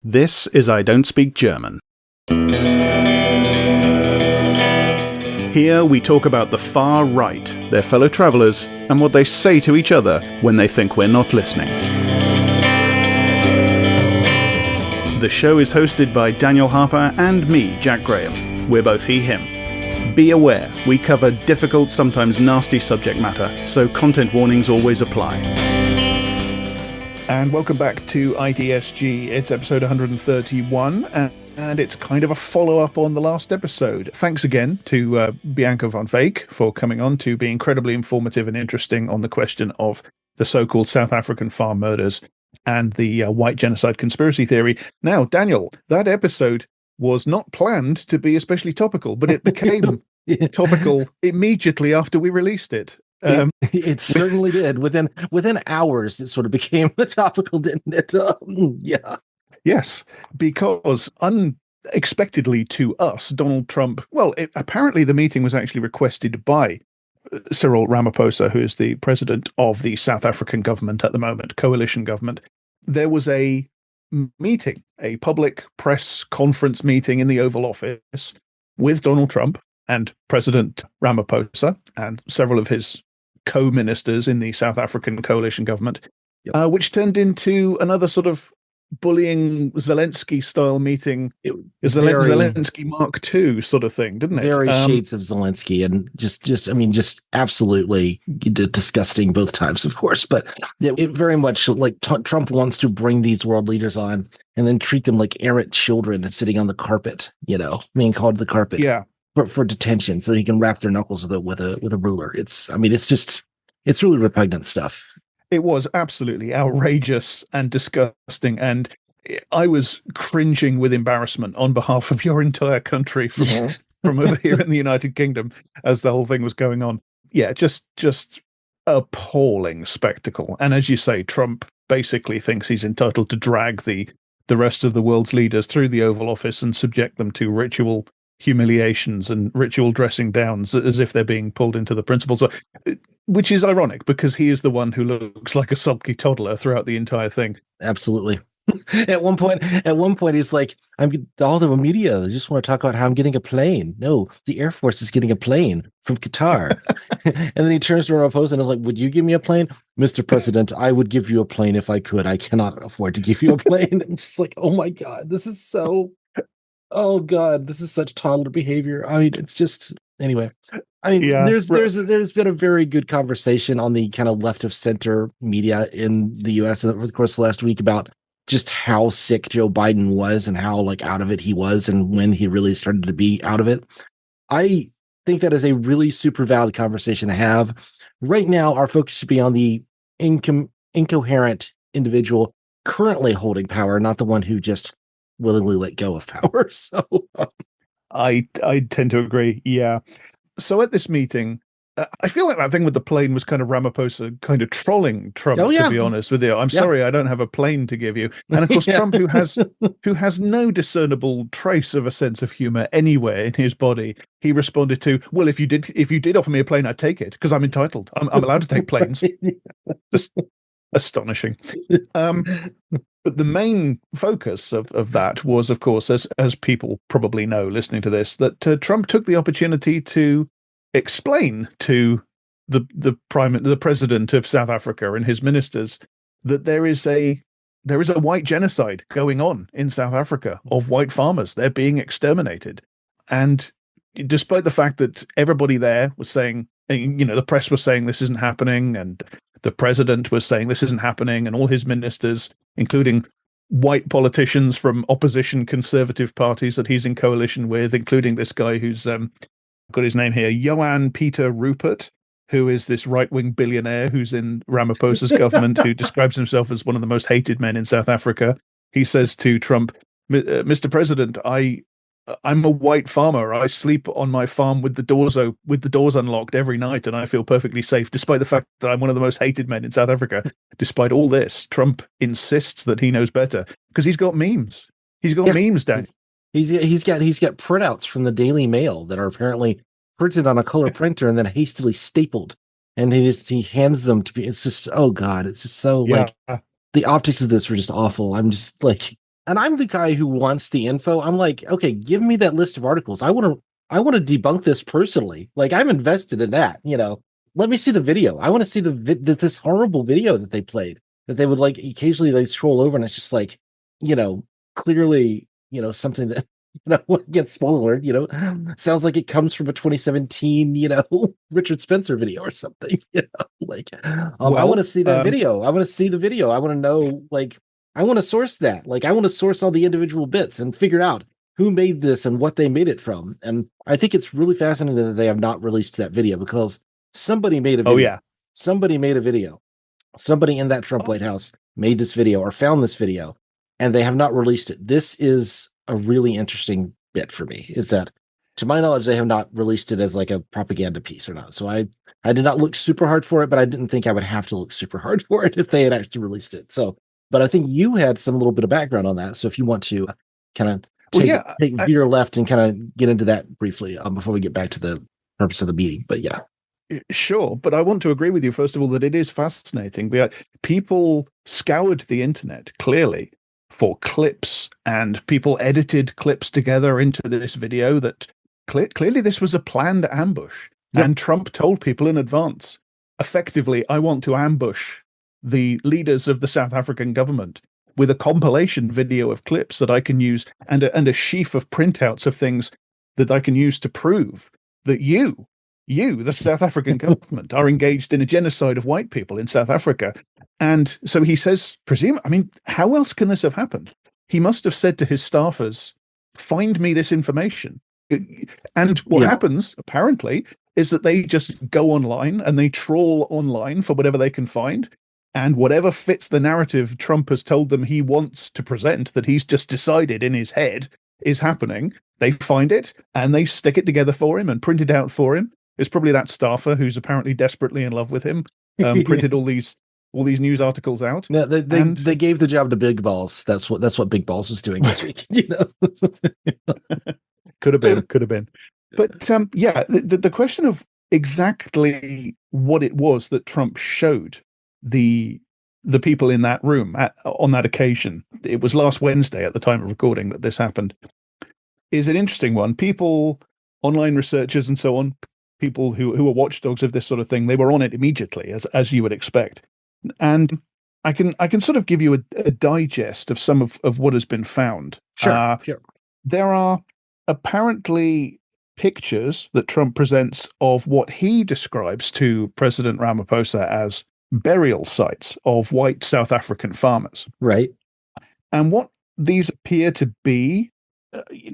This is I Don't Speak German. Here we talk about the far right, their fellow travellers, and what they say to each other when they think we're not listening. The show is hosted by Daniel Harper and me, Jack Graham. We're both he, him. Be aware, we cover difficult, sometimes nasty subject matter, so content warnings always apply. And welcome back to IDSG. It's episode 131, and it's kind of a follow-up on the last episode. Thanks again to Bianca von Veek for coming on to be incredibly informative and interesting on the question of the so-called South African farm murders and the white genocide conspiracy theory. Now, Daniel, that episode was not planned to be especially topical, but it became topical immediately after we released it. It certainly did. Within hours, it sort of became topical, didn't it? Yeah. Yes, because unexpectedly to us, Donald Trump, apparently the meeting was actually requested by Cyril Ramaphosa, who is the president of the South African government at the moment, coalition government. There was a meeting, a public press conference meeting in the Oval Office with Donald Trump and President Ramaphosa and several of his co-ministers in the South African coalition government, which turned into another sort of bullying Zelensky-style meeting, Zelensky Mark II sort of thing, didn't it? Very shades of Zelensky, and just absolutely disgusting both times, of course. But it very much like Trump wants to bring these world leaders on and then treat them like errant children and sitting on the carpet, being called the carpet. Yeah. For detention, so he can wrap their knuckles with a ruler. It's really repugnant stuff. It was absolutely outrageous and disgusting, and I was cringing with embarrassment on behalf of your entire country from over here in the United Kingdom as the whole thing was going on. Yeah, just appalling spectacle. And as you say, Trump basically thinks he's entitled to drag the rest of the world's leaders through the Oval Office and subject them to ritual humiliations and ritual dressing downs as if they're being pulled into the principles, which is ironic because he is the one who looks like a sulky toddler throughout the entire thing. Absolutely. At one point, he's like, all the media, they just want to talk about how I'm getting a plane. No, the Air Force is getting a plane from Qatar. And then he turns to Ramaphosa and is like, would you give me a plane? Mr. President, I would give you a plane if I could. I cannot afford to give you a plane. It's just like, oh my God, this is such toddler behavior. I mean, it's just, anyway. I mean, there's been a very good conversation on the kind of left of center media in the U.S. over the course of the last week about just how sick Joe Biden was and how out of it he was and when he really started to be out of it. I think that is a really super valid conversation to have. Right now, our focus should be on the incoherent individual currently holding power, not the one who just willingly let go of power. So I tend to agree. Yeah. So at this meeting, I feel like that thing with the plane was kind of Ramaphosa kind of trolling Trump, to be honest with you. I'm sorry, I don't have a plane to give you. And of course, Trump, who has no discernible trace of a sense of humor anywhere in his body, he responded to, well, if you did offer me a plane, I'd take it because I'm entitled. I'm allowed to take planes. Just astonishing. But the main focus of that was, of course, as people probably know listening to this, that Trump took the opportunity to explain to the president of South Africa and his ministers that there is a white genocide going on in South Africa of white farmers. They're being exterminated. And despite the fact that everybody there was saying, the press was saying this isn't happening, and the president was saying this isn't happening, and all his ministers, including white politicians from opposition conservative parties that he's in coalition with, including this guy who's got his name here, Johan Peter Rupert, who is this right-wing billionaire who's in Ramaphosa's government, who describes himself as one of the most hated men in South Africa. He says to Trump, Mr. President, I'm a white farmer. I sleep on my farm with the doors unlocked every night, and I feel perfectly safe, despite the fact that I'm one of the most hated men in South Africa. Despite all this, Trump insists that he knows better because he's got memes. He's got memes, Dan. He's got printouts from the Daily Mail that are apparently printed on a color printer and then hastily stapled, and he hands them to me. It's just, oh God, it's just so the optics of this were just awful. I'm just like, and I'm the guy who wants the info. I'm like, okay, give me that list of articles. I want to debunk this personally. Like, I'm invested in that. Let me see the video. I want to see this horrible video that they played. That they would like occasionally they scroll over, and it's just like, clearly, something that gets spoiled. Sounds like it comes from a 2017, Richard Spencer video or something. I want to see that video. I want to see the video. I want to know, like, I want to source that. Like, I want to source all the individual bits and figure out who made this and what they made it from. And I think it's really fascinating that they have not released that video, because somebody made a video. Oh, yeah. Somebody made a video. Somebody in that Trump White House made this video or found this video, and they have not released it. This is a really interesting bit for me, is that, to my knowledge, they have not released it as like a propaganda piece or not. So I did not look super hard for it, but I didn't think I would have to look super hard for it if they had actually released it. So, but I think you had some little bit of background on that. So if you want to kind of take veer left and kind of get into that briefly before we get back to the purpose of the meeting. But yeah. Sure, but I want to agree with you, first of all, that it is fascinating. People scoured the internet, clearly, for clips, and people edited clips together into this video that clearly this was a planned ambush. Yep. And Trump told people in advance, effectively, I want to ambush the leaders of the South African government with a compilation video of clips that I can use, and a sheaf of printouts of things that I can use to prove that you, the South African government, are engaged in a genocide of white people in South Africa. And so he says, how else can this have happened? He must have said to his staffers, find me this information. And what happens, apparently, is that they just go online and they trawl online for whatever they can find. And whatever fits the narrative Trump has told them he wants to present, that he's just decided in his head is happening, they find it and they stick it together for him and print it out for him. It's probably that staffer who's apparently desperately in love with him, printed all these news articles out. No, they gave the job to Big Balls. That's what Big Balls was doing this week. Could have been. But the question of exactly what it was that Trump showed the people in that room on that occasion. It was last Wednesday at the time of recording that this happened. Is an interesting one. People, online researchers and so on, people who are watchdogs of this sort of thing, they were on it immediately, as you would expect. And I can sort of give you a digest of some of what has been found. Sure. There are apparently pictures that Trump presents of what he describes to President Ramaphosa as burial sites of white South African farmers. Right. And what these appear to be,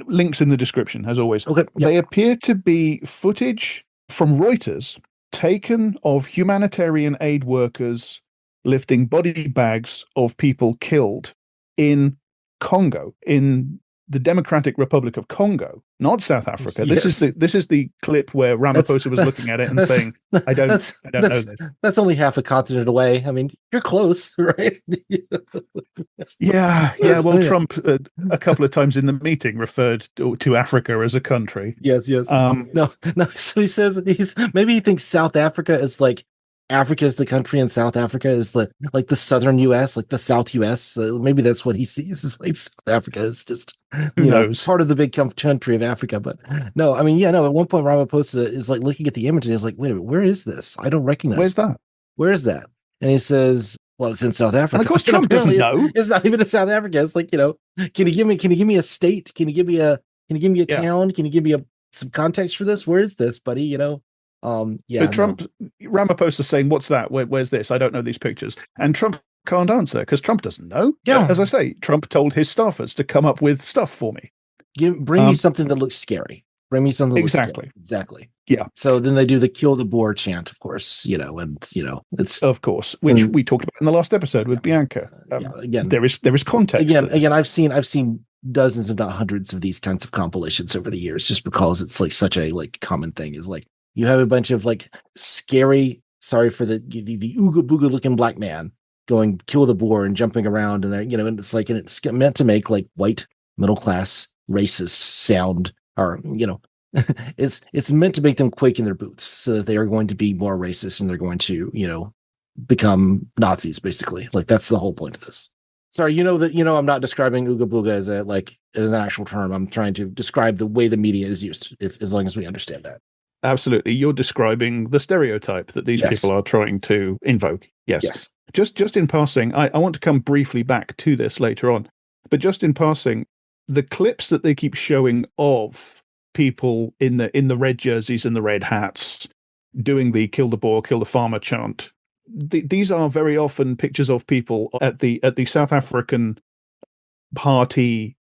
links in the description, as always. Okay. Yep. They appear to be footage from Reuters taken of humanitarian aid workers lifting body bags of people killed in Congo, in the Democratic Republic of Congo, not South Africa. Yes. This is the clip where Ramaphosa was looking at it and saying, "I don't know this." That's only half a continent away. I mean, you're close, right? Yeah. Well, Trump a couple of times in the meeting referred to Africa as a country. Yes. No. So he says maybe he thinks South Africa is like Africa is the country, and South Africa is the southern U.S., like the South U.S. Maybe that's what he sees. Is like South Africa is just part of the big country of Africa. But no, I mean, at one point Ramaphosa is like looking at the image and he's like, wait a minute, where is this? I don't recognize. Where's that? Where is that? And he says, well, it's in South Africa. And of course, Trump doesn't know. It's not even in South Africa. It's like, can you give me a state? Can you give me a town? Can you give me some context for this? Where is this, buddy? So Ramaphosa saying, what's that? Where's this? I don't know these pictures. And Trump can't answer because Trump doesn't know. Yeah. As I say, Trump told his staffers to come up with stuff for me. Bring me something that looks scary. Bring me something that looks scary. Exactly. Yeah. So then they do the kill the boar chant, of course, it's of course, which we talked about in the last episode with Bianca. Again, there is context. Again, I've seen dozens, if not hundreds, of these kinds of compilations over the years, just because it's like such a common thing. Is like you have a bunch of scary, sorry for the ooga booga looking black man going kill the boar and jumping around, and and it's meant to make white middle class racists sound, or it's meant to make them quake in their boots, so that they are going to be more racist and they're going to become Nazis, basically. That's the whole point of this. Sorry, I'm not describing Ooga Booga as an actual term. I'm trying to describe the way the media is used, as long as we understand that. Absolutely. You're describing the stereotype that these people are trying to invoke. Yes. Yes. Just in passing, I want to come briefly back to this later on, but just in passing, the clips that they keep showing of people in the red jerseys and the red hats doing the kill the boar, kill the farmer chant, these are very often pictures of people at the South African party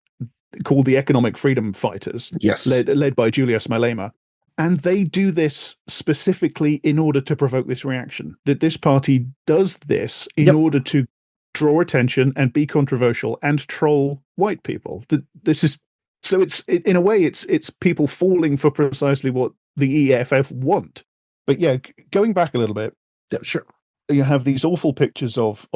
called the Economic Freedom Fighters, yes, led by Julius Malema. And they do this specifically in order to provoke this reaction. That this party does this in order to draw attention and be controversial and troll white people. This is so it's in a way it's people falling for precisely what the EFF want. But yeah, going back a little bit, yeah, sure. You have these awful pictures of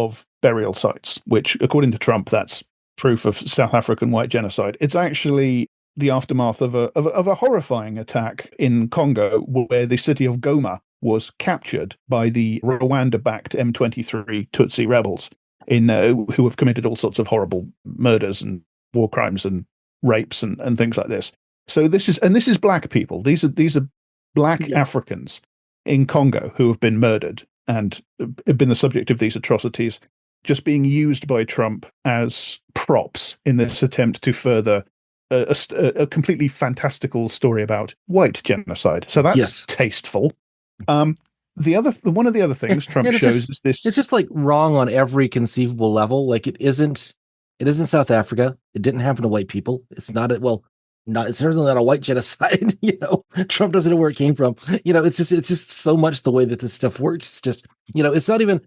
burial sites, which, according to Trump, that's proof of South African white genocide. It's actually the aftermath of a horrifying attack in Congo, where the city of Goma was captured by the Rwanda-backed M23 Tutsi rebels, who have committed all sorts of horrible murders and war crimes and rapes and things like this. So this is black people. These are black Africans in Congo who have been murdered and have been the subject of these atrocities, just being used by Trump as props in this attempt to further a completely fantastical story about white genocide. So that's tasteful. One of the other things Trump shows is this. It's just like wrong on every conceivable level. Like it isn't South Africa. It didn't happen to white people. It's not it's certainly not a white genocide. Trump doesn't know where it came from. It's just so much the way that this stuff works. It's just, it's not even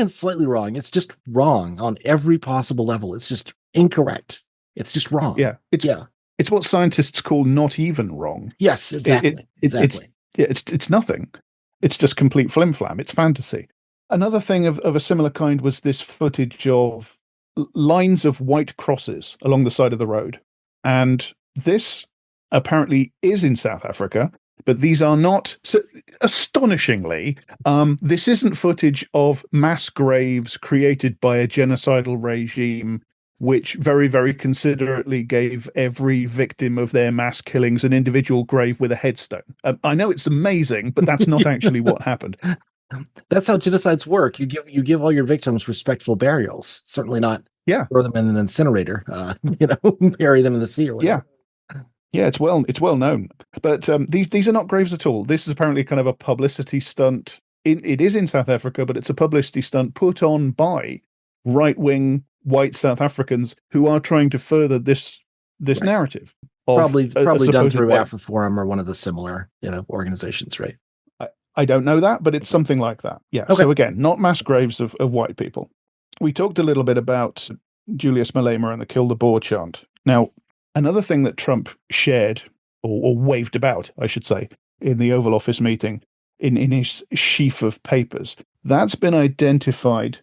slightly wrong. It's just wrong on every possible level. It's just incorrect. It's just wrong. Yeah. It's what scientists call not even wrong. Yes, exactly. It's nothing. It's just complete flim-flam. It's fantasy. Another thing of a similar kind was this footage of lines of white crosses along the side of the road. And this apparently is in South Africa, but these are not. So astonishingly, this isn't footage of mass graves created by a genocidal regime, which very, very considerately gave every victim of their mass killings an individual grave with a headstone. I know it's amazing, but that's not actually what happened. That's how genocides work. You give all your victims respectful burials. Certainly not throw them in an incinerator. Bury them in the sea or whatever. Yeah, it's well known. But these are not graves at all. This is apparently kind of a publicity stunt. It is in South Africa, but it's a publicity stunt put on by right-wing white South Africans who are trying to further this narrative. Probably done through AfriForum or one of the similar organizations, right? I don't know that, but it's something like that. Yeah. Okay. So again, not mass graves of white people. We talked a little bit about Julius Malema and the Kill the Boar chant. Now, another thing that Trump shared or waved about, I should say, in the Oval Office meeting, in his sheaf of papers, that's been identified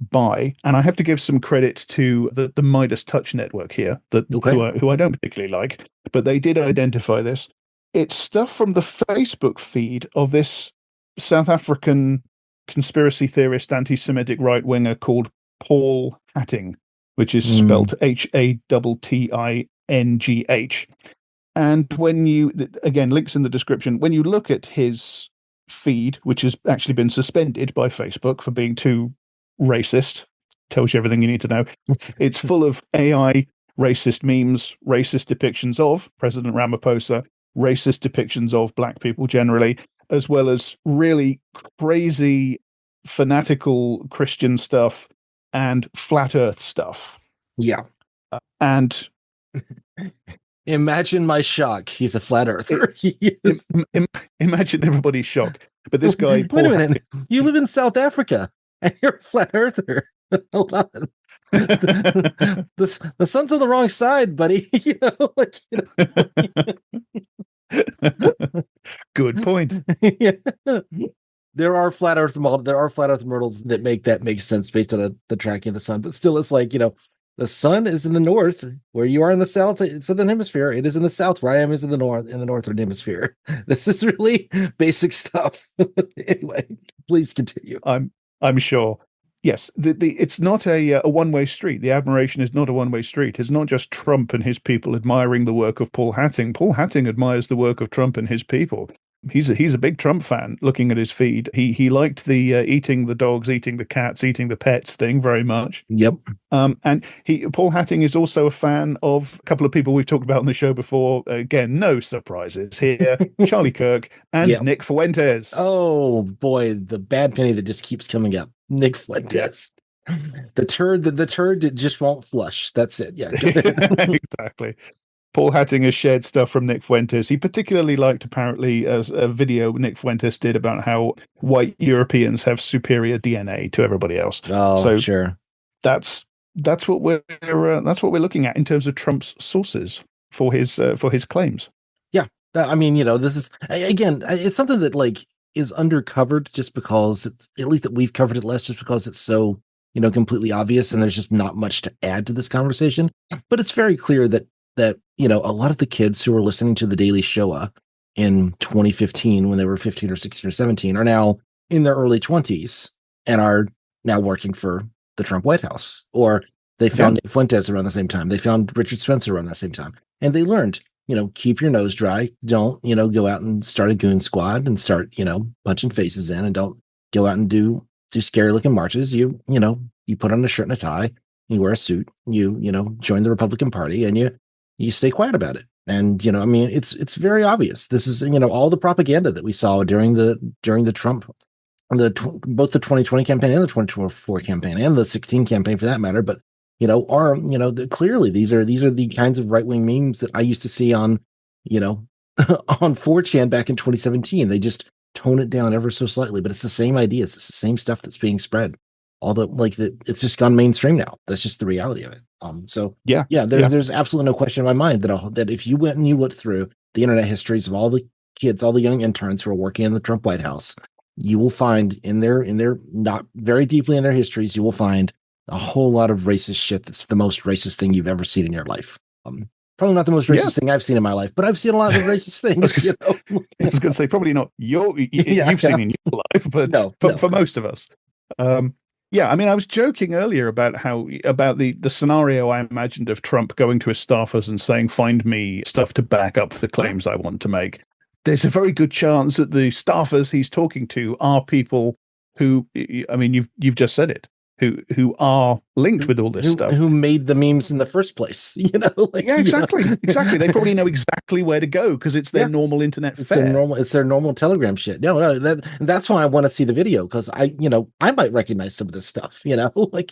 by, and I have to give some credit to the Midas Touch network here, who I don't particularly like, but they did identify this. It's stuff from the Facebook feed of this South African conspiracy theorist, anti-Semitic right-winger called Paul Hatting, which is spelled Hattingh. And when you, again, links in the description, when you look at his feed, which has actually been suspended by Facebook for being too racist, tells you everything you need to know. It's full of AI racist memes, racist depictions of President Ramaphosa, racist depictions of black people generally, as well as really crazy, fanatical Christian stuff and flat earth stuff. Yeah. And imagine my shock. He's a flat earther. Imagine everybody's shock. But this guy... Wait a minute. You live in South Africa and you're a flat earther. Hold on. The sun's on the wrong side, buddy. Good point. Yeah. There are flat earth models that make sense based on the tracking of the sun, but still it's like, the sun is in the north where you are in the southern hemisphere. It is in the south where I am is in the northern hemisphere. This is really basic stuff. Anyway, please continue. I'm sure. Yes, it's not a one-way street. The admiration is not a one-way street. It's not just Trump and his people admiring the work of Paul Hatting. Paul Hatting admires the work of Trump and his people. He's a big Trump fan. Looking at his feed, he liked the eating the dogs, eating the cats, eating the pets thing very much. Yep. And Paul Hatting is also a fan of a couple of people we've talked about on the show before. Again, no surprises here: Charlie Kirk and Nick Fuentes. Oh boy, the bad penny that just keeps coming up. Nick Fuentes. The turd that just won't flush. That's it. Yeah. Exactly. Paul Hatting has shared stuff from Nick Fuentes. He particularly liked, apparently, a video Nick Fuentes did about how white Europeans have superior DNA to everybody else. Oh, so sure. That's what we're looking at in terms of Trump's sources for his claims. Yeah, I mean, this is, again, it's something that is undercovered just because at least that we've covered it less, just because it's so completely obvious and there's just not much to add to this conversation. But it's very clear that a lot of the kids who were listening to the Daily Shoah in 2015 when they were 15 or 16 or 17 are now in their early 20s and are now working for the Trump White House, or they found Nick Fuentes around the same time. They found Richard Spencer around the same time, and they learned, keep your nose dry. Don't, go out and start a goon squad and start, punching faces in, and don't go out and do scary looking marches. You put on a shirt and a tie, you wear a suit, you join the Republican Party, and you stay quiet about it. And, I mean, it's very obvious. This is, all the propaganda that we saw during the Trump, both the 2020 campaign and the 2024 campaign and the 16 campaign for that matter. But, clearly these are the kinds of right-wing memes that I used to see on, on 4chan back in 2017. They just tone it down ever so slightly, but it's the same ideas. It's the same stuff that's being spread. It's just gone mainstream now. That's just the reality of it. There's absolutely no question in my mind that if you went and you looked through the internet histories of all the kids, all the young interns who are working in the Trump White House, you will find in their not very deeply in their histories, you will find a whole lot of racist shit. That's the most racist thing you've ever seen in your life. Probably not the most racist thing I've seen in my life, but I've seen a lot of racist things. I was going to say probably not you've seen in your life, but for most of us. Yeah, I mean, I was joking earlier about the scenario I imagined of Trump going to his staffers and saying, "Find me stuff to back up the claims I want to make." There's a very good chance that the staffers he's talking to are people who, I mean, you've just said it, who are linked with all this stuff, who made the memes in the first place. Exactly. They probably know exactly where to go because it's their normal internet fare. It's their normal Telegram shit. No, that's why I want to see the video, because I might recognize some of this stuff.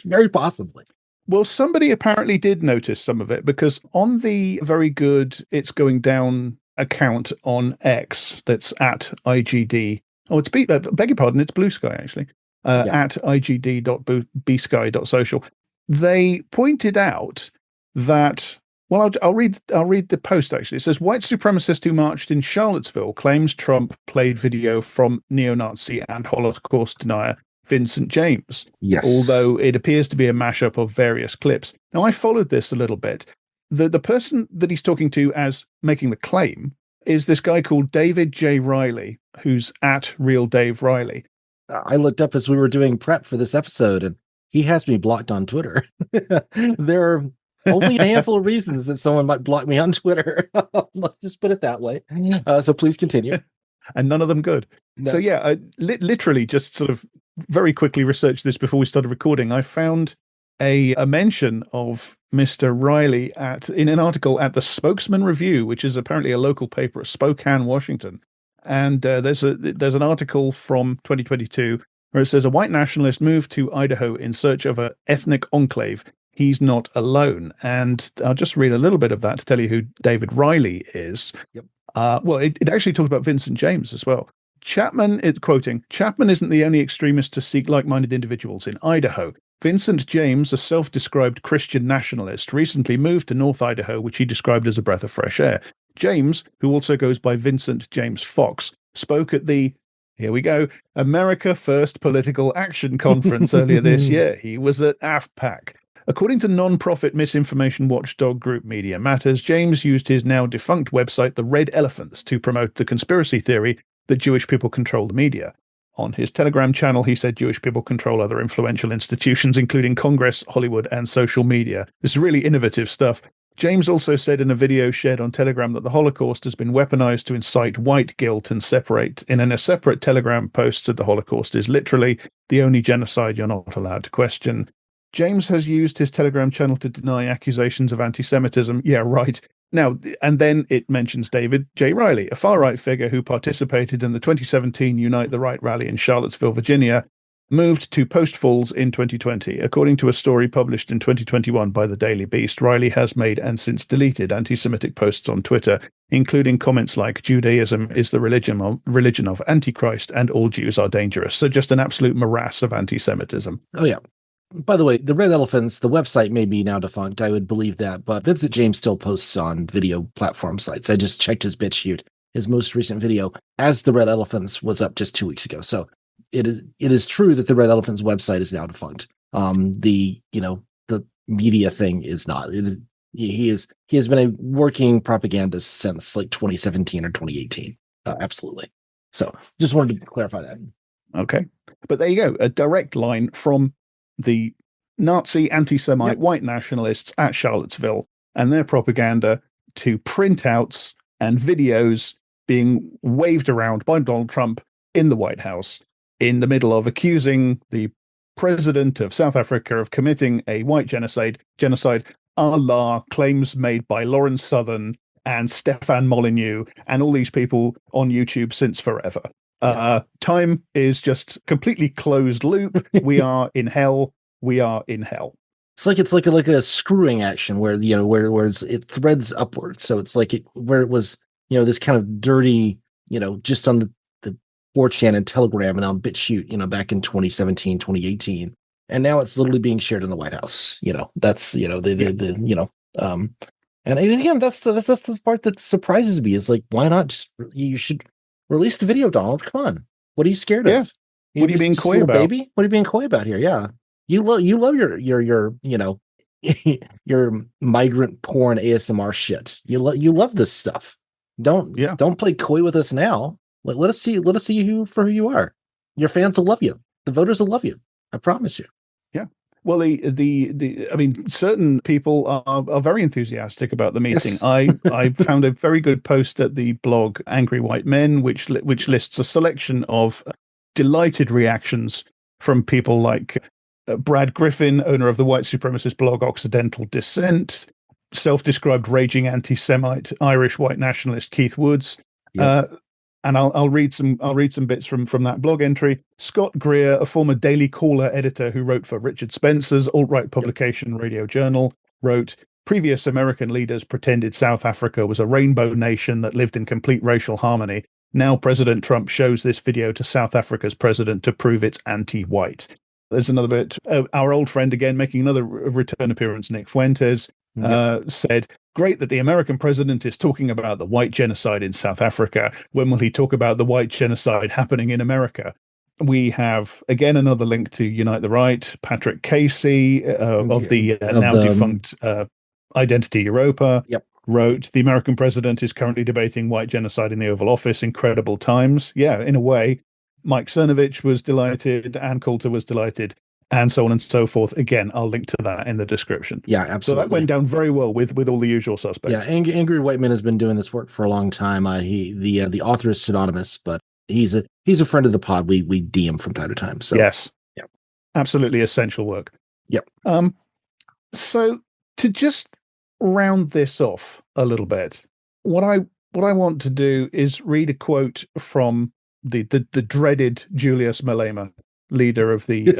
Very possibly. Well, somebody apparently did notice some of it, because on the very good "It's Going Down" account on X, that's at IGD. Oh, beg your pardon, it's Blue Sky actually. At igd.bsky.social, they pointed out that, well, I'll read the post actually. It says, white supremacist who marched in Charlottesville claims Trump played video from neo-Nazi and Holocaust denier Vincent James. Yes. Although it appears to be a mashup of various clips. Now, I followed this a little bit. The person that he's talking to as making the claim is this guy called David J. Riley, who's at Real Dave Riley. I looked up as we were doing prep for this episode, and he has me blocked on Twitter. There are only a handful of reasons that someone might block me on Twitter. Let's just put it that way. So please continue. And none of them good. No. So yeah, I literally just sort of very quickly researched this before we started recording. I found a mention of Mr. Riley in an article at the Spokesman Review, which is apparently a local paper at Spokane, Washington. And there's an article from 2022 where it says, a white nationalist moved to Idaho in search of an ethnic enclave. He's not alone. And I'll just read a little bit of that to tell you who David Riley is. Yep. Well, it actually talks about Vincent James as well. Chapman isn't the only extremist to seek like-minded individuals in Idaho. Vincent James, a self-described Christian nationalist, recently moved to North Idaho, which he described as a breath of fresh air. James, who also goes by Vincent James Fox, spoke at the, here we go, America First Political Action Conference earlier this year. He was at AFPAC. According to non-profit misinformation watchdog group Media Matters, James used his now defunct website, The Red Elephants, to promote the conspiracy theory that Jewish people control the media. On his Telegram channel, he said Jewish people control other influential institutions, including Congress, Hollywood, and social media. This is really innovative stuff. James also said in a video shared on Telegram that the Holocaust has been weaponized to incite white guilt and separate. In a separate Telegram post, said the Holocaust is literally the only genocide you're not allowed to question. James has used his Telegram channel to deny accusations of anti-Semitism. Yeah, right. Now, and then it mentions David J. Riley, a far-right figure who participated in the 2017 Unite the Right rally in Charlottesville, Virginia, moved to Post Falls in 2020. According to a story published in 2021 by the Daily Beast, Riley has made and since deleted anti-Semitic posts on Twitter, including comments like Judaism is the religion of Antichrist and all Jews are dangerous. So just an absolute morass of anti-Semitism. Oh, yeah. By the way, the Red Elephants, the website may be now defunct. I would believe that, but Vincent James still posts on video platform sites. I just checked his BitChute. His most recent video as the Red Elephants was up just 2 weeks ago. So it is true that the Red Elephants website is now defunct. The media thing is not. He has been a working propagandist since like 2017 or 2018. Absolutely. So just wanted to clarify that. Okay. But there you go. A direct line from the Nazi anti-Semite white nationalists at Charlottesville and their propaganda to printouts and videos being waved around by Donald Trump in the White House in the middle of accusing the president of South Africa of committing a white genocide, a la claims made by Lawrence Southern and Stefan Molyneux and all these people on YouTube since forever. Time is just completely closed loop. We are in hell. We are in hell. It's like a screwing action where it threads upwards. So it's like where it was this kind of dirty just on the 4chan and Telegram and on BitChute back in 2017 2018, and now it's literally being shared in the White House. That's and again that's the part that surprises me is like, why not just you should release the video, Donald. Come on. What are you scared of? What are you being coy about? Baby? What are you being coy about here? Yeah. You love your your migrant porn ASMR shit. You love this stuff. Don't play coy with us now. Let us see you for who you are. Your fans will love you. The voters will love you. I promise you. Yeah. Well, certain people are very enthusiastic about the meeting. Yes. I found a very good post at the blog Angry White Men, which lists a selection of delighted reactions from people like Brad Griffin, owner of the white supremacist blog Occidental Dissent, self-described raging anti-Semite Irish white nationalist Keith Woods. Yep. And I'll read some bits from that blog entry. Scott Greer, a former Daily Caller editor who wrote for Richard Spencer's alt-right publication Radio Journal, wrote, previous American leaders pretended South Africa was a rainbow nation that lived in complete racial harmony. Now President Trump shows this video to South Africa's president to prove it's anti-white. There's another bit. Our old friend, again, making another return appearance, Nick Fuentes, said, great that the American president is talking about the white genocide in South Africa. When will he talk about the white genocide happening in America? We have, again, another link to Unite the Right. Patrick Casey of the now defunct Identity Europa wrote, the American president is currently debating white genocide in the Oval Office. Incredible times. Yeah, in a way. Mike Cernovich was delighted, Ann Coulter was delighted, and so on and so forth. Again, I'll link to that in the description. Yeah, absolutely. So that went down very well with all the usual suspects. Yeah, Angry White Man has been doing this work for a long time. The author is pseudonymous, but he's a friend of the pod. We DM from time to time. So yes, absolutely essential work. Yep. So to just round this off a little bit, what I want to do is read a quote from the dreaded Julius Malema, leader of the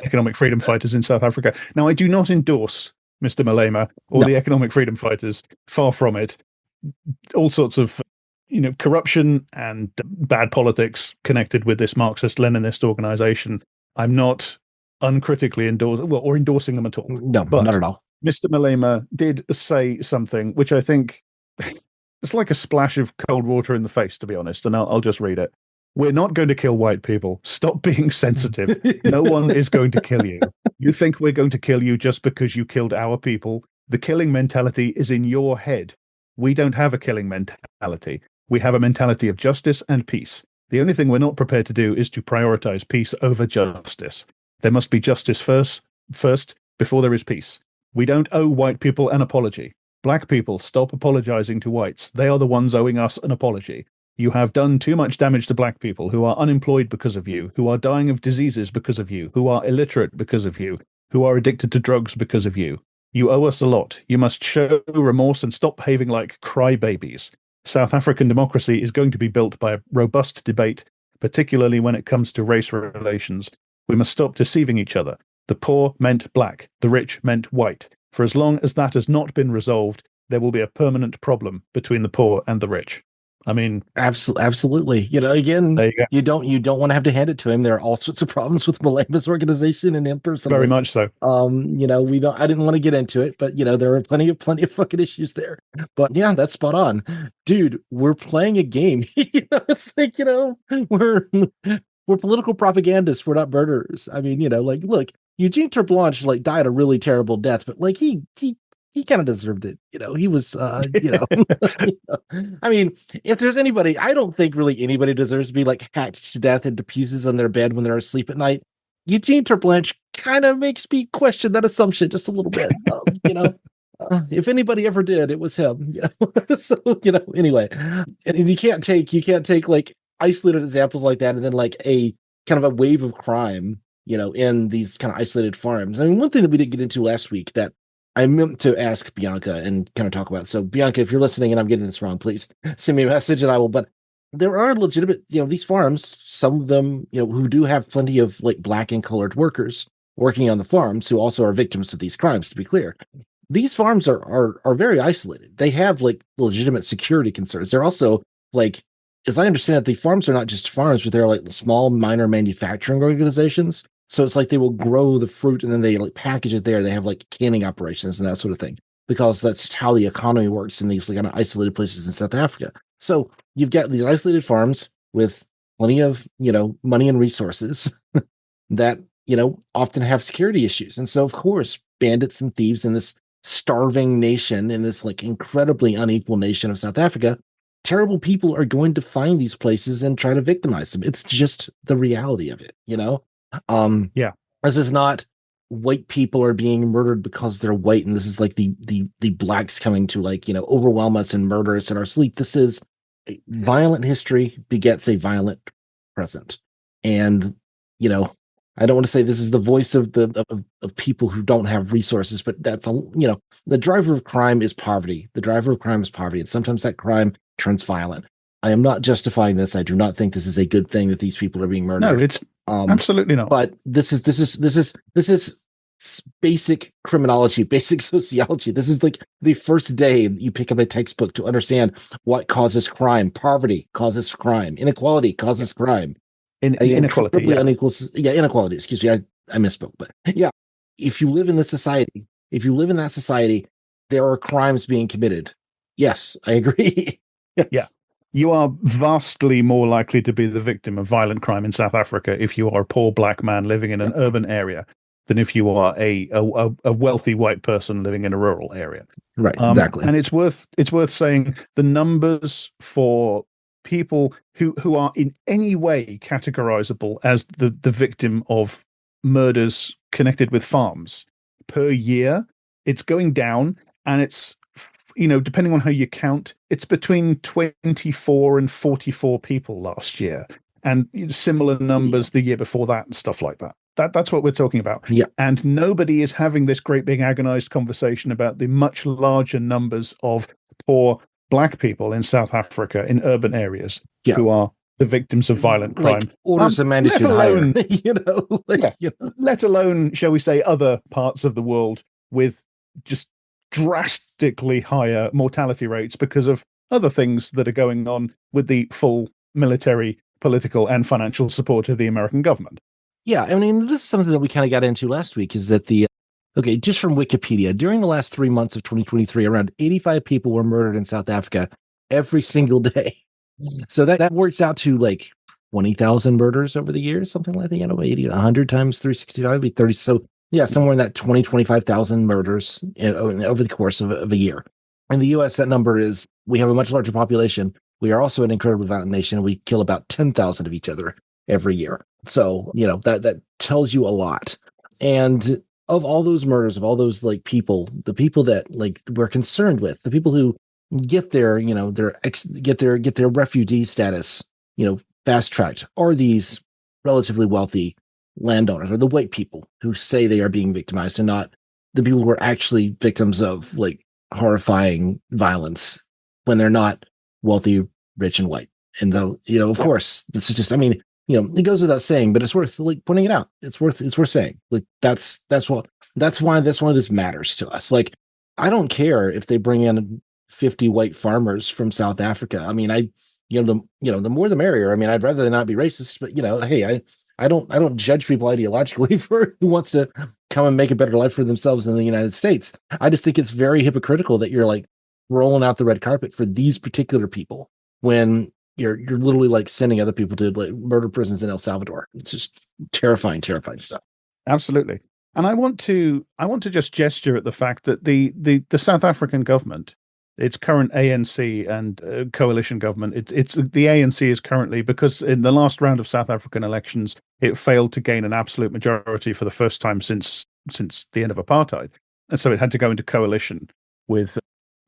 economic freedom fighters in South Africa. Now, I do not endorse Mr. Malema or the economic freedom fighters. Far from it. All sorts of corruption and bad politics connected with this Marxist-Leninist organization. I'm not uncritically endorsing them at all. No, but not at all. Mr. Malema did say something which I think it's like a splash of cold water in the face, to be honest, and I'll just read it. We're not going to kill white people. Stop being sensitive. No one is going to kill you. You think we're going to kill you just because you killed our people. The killing mentality is in your head. We don't have a killing mentality. We have a mentality of justice and peace. The only thing we're not prepared to do is to prioritize peace over justice. There must be justice first before there is peace. We don't owe white people an apology. Black people, stop apologizing to whites. They are the ones owing us an apology. You have done too much damage to black people who are unemployed because of you, who are dying of diseases because of you, who are illiterate because of you, who are addicted to drugs because of you. You owe us a lot. You must show remorse and stop behaving like crybabies. South African democracy is going to be built by a robust debate, particularly when it comes to race relations. We must stop deceiving each other. The poor meant black, the rich meant white. For as long as that has not been resolved, there will be a permanent problem between the poor and the rich. I mean, absolutely. Again, you don't want to have to hand it to him. There are all sorts of problems with Malemba's organization and him personally. Very much so. We don't. I didn't want to get into it, but there are plenty of fucking issues there. But yeah, that's spot on, dude. We're playing a game. It's like we're political propagandists. We're not murderers. I mean, look, Eugene Terreblanche died a really terrible death, but he kind of deserved it. He was, I mean, if there's anybody, I don't think really anybody deserves to be hacked to death into pieces on their bed when they're asleep at night. Eugene Terreblanche kind of makes me question that assumption just a little bit. If anybody ever did, it was him. So anyway, and you can't take isolated examples like that and then a kind of a wave of crime, in these kind of isolated farms. I mean, one thing that we didn't get into last week that I meant to ask Bianca and kind of talk about. So Bianca, if you're listening and I'm getting this wrong, please send me a message and I will. But there are legitimate, these farms, some of them, who do have plenty of black and colored workers working on the farms who also are victims of these crimes, to be clear. These farms are very isolated. They have legitimate security concerns. They're also as I understand it, the farms are not just farms, but they're small minor manufacturing organizations. So it's they will grow the fruit and then they package it there. They have canning operations and that sort of thing, because that's just how the economy works in these kind of isolated places in South Africa. So you've got these isolated farms with plenty of, money and resources that, often have security issues. And so, of course, bandits and thieves in this starving nation, in this incredibly unequal nation of South Africa, terrible people are going to find these places and try to victimize them. It's just the reality of it, This is not white people are being murdered because they're white, and this is the blacks coming to overwhelm us and murder us in our sleep. This is violent history begets a violent present, and I don't want to say this is the voice of of people who don't have resources, but that's the driver of crime is poverty. The driver of crime is poverty, and sometimes that crime turns violent. I am not justifying this. I do not think this is a good thing that these people are being murdered. No, it's absolutely not. But this is basic criminology, basic sociology. This is the first day you pick up a textbook to understand what causes crime. Poverty causes crime. Inequality causes crime. Inequality, inequality. Excuse me, I misspoke. But yeah, if you live in this society, there are crimes being committed. Yes, I agree. Yes. Yeah. You are vastly more likely to be the victim of violent crime in South Africa if you are a poor black man living in an urban area than if you are a wealthy white person living in a rural area. Right, exactly. And it's worth saying the numbers for people who are in any way categorizable as the victim of murders connected with farms per year, it's going down, and it's depending on how you count, it's between 24 and 44 people last year, and similar numbers the year before that and stuff like that. That's what we're talking about. Yeah. And nobody is having this great big agonized conversation about the much larger numbers of poor black people in South Africa in urban areas who are the victims of violent crime. Orders of magnitude higher, let alone, shall we say, other parts of the world with just drastically higher mortality rates because of other things that are going on with the full military, political, and financial support of the American government. Yeah, I mean, this is something that we kind of got into last week, is that just from Wikipedia, during the last 3 months of 2023, around 85 people were murdered in South Africa every single day. So that works out to 20,000 murders over the years, something like that, 80, 100 times 365 would be 30. So yeah, somewhere in that 25,000 murders over the course of a year. In the US, that number is, we have a much larger population. we are also an incredibly violent nation. We kill about 10,000 of each other every year. So, that tells you a lot. And of all those murders, of all those like people, the people that like we're concerned with, the people who get their, get their refugee status, fast tracked, are these relatively wealthy landowners, or the white people who say they are being victimized, and not the people who are actually victims of like horrifying violence when they're not wealthy, rich, and white. And though, of course, this is just, it goes without saying, but it's worth like pointing it out. It's worth saying. Like that's why this matters to us. Like, I don't care if they bring in 50 white farmers from South Africa. I mean, the more the merrier. I mean, I'd rather not be racist, but hey, I don't judge people ideologically for who wants to come and make a better life for themselves in the United States. I just think it's very hypocritical that you're like rolling out the red carpet for these particular people when you're literally like sending other people to like murder prisons in El Salvador. It's just terrifying stuff. Absolutely. And I want to just gesture at the fact that the South African government, its current ANC and coalition government, it's the ANC is currently, because in the last round of South African elections, it failed to gain an absolute majority for the first time since the end of apartheid, and so it had to go into coalition with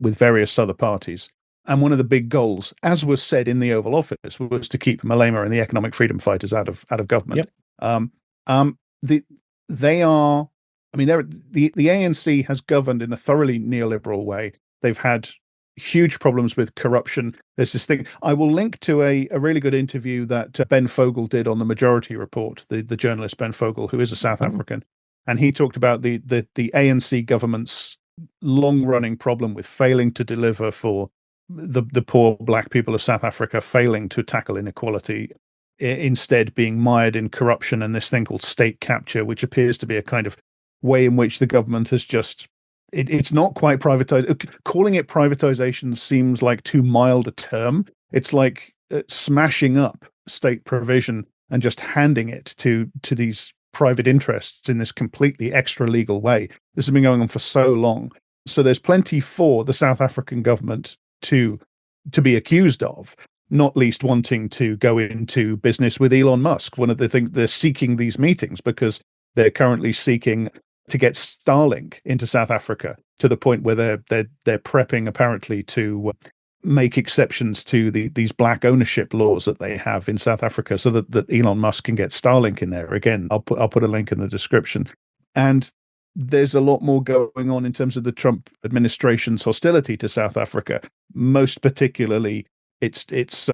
various other parties. And one of the big goals, as was said in the Oval Office, was to keep Malema and the economic freedom fighters out of government. Yep. They are, I mean, the ANC has governed in a thoroughly neoliberal way. They've had huge problems with corruption. There's this thing. I will link to a really good interview that Ben Fogel did on the Majority Report, the journalist Ben Fogel, who is a South African, and he talked about the ANC government's long-running problem with failing to deliver for the poor black people of South Africa, failing to tackle inequality, instead being mired in corruption and this thing called state capture, which appears to be a kind of way in which the government has just, it's not quite privatized. Calling it privatization seems like too mild a term. It's like smashing up state provision and just handing it to these private interests in this completely extra legal way. This has been going on for so long. So there's plenty for the South African government to be accused of, not least wanting to go into business with Elon Musk. One of the things, they're seeking these meetings because they're currently seeking to get Starlink into South Africa, to the point where they're prepping apparently to make exceptions to these black ownership laws that they have in South Africa, so that Elon Musk can get Starlink in there. Again, I'll put a link in the description. And there's a lot more going on in terms of the Trump administration's hostility to South Africa, most particularly its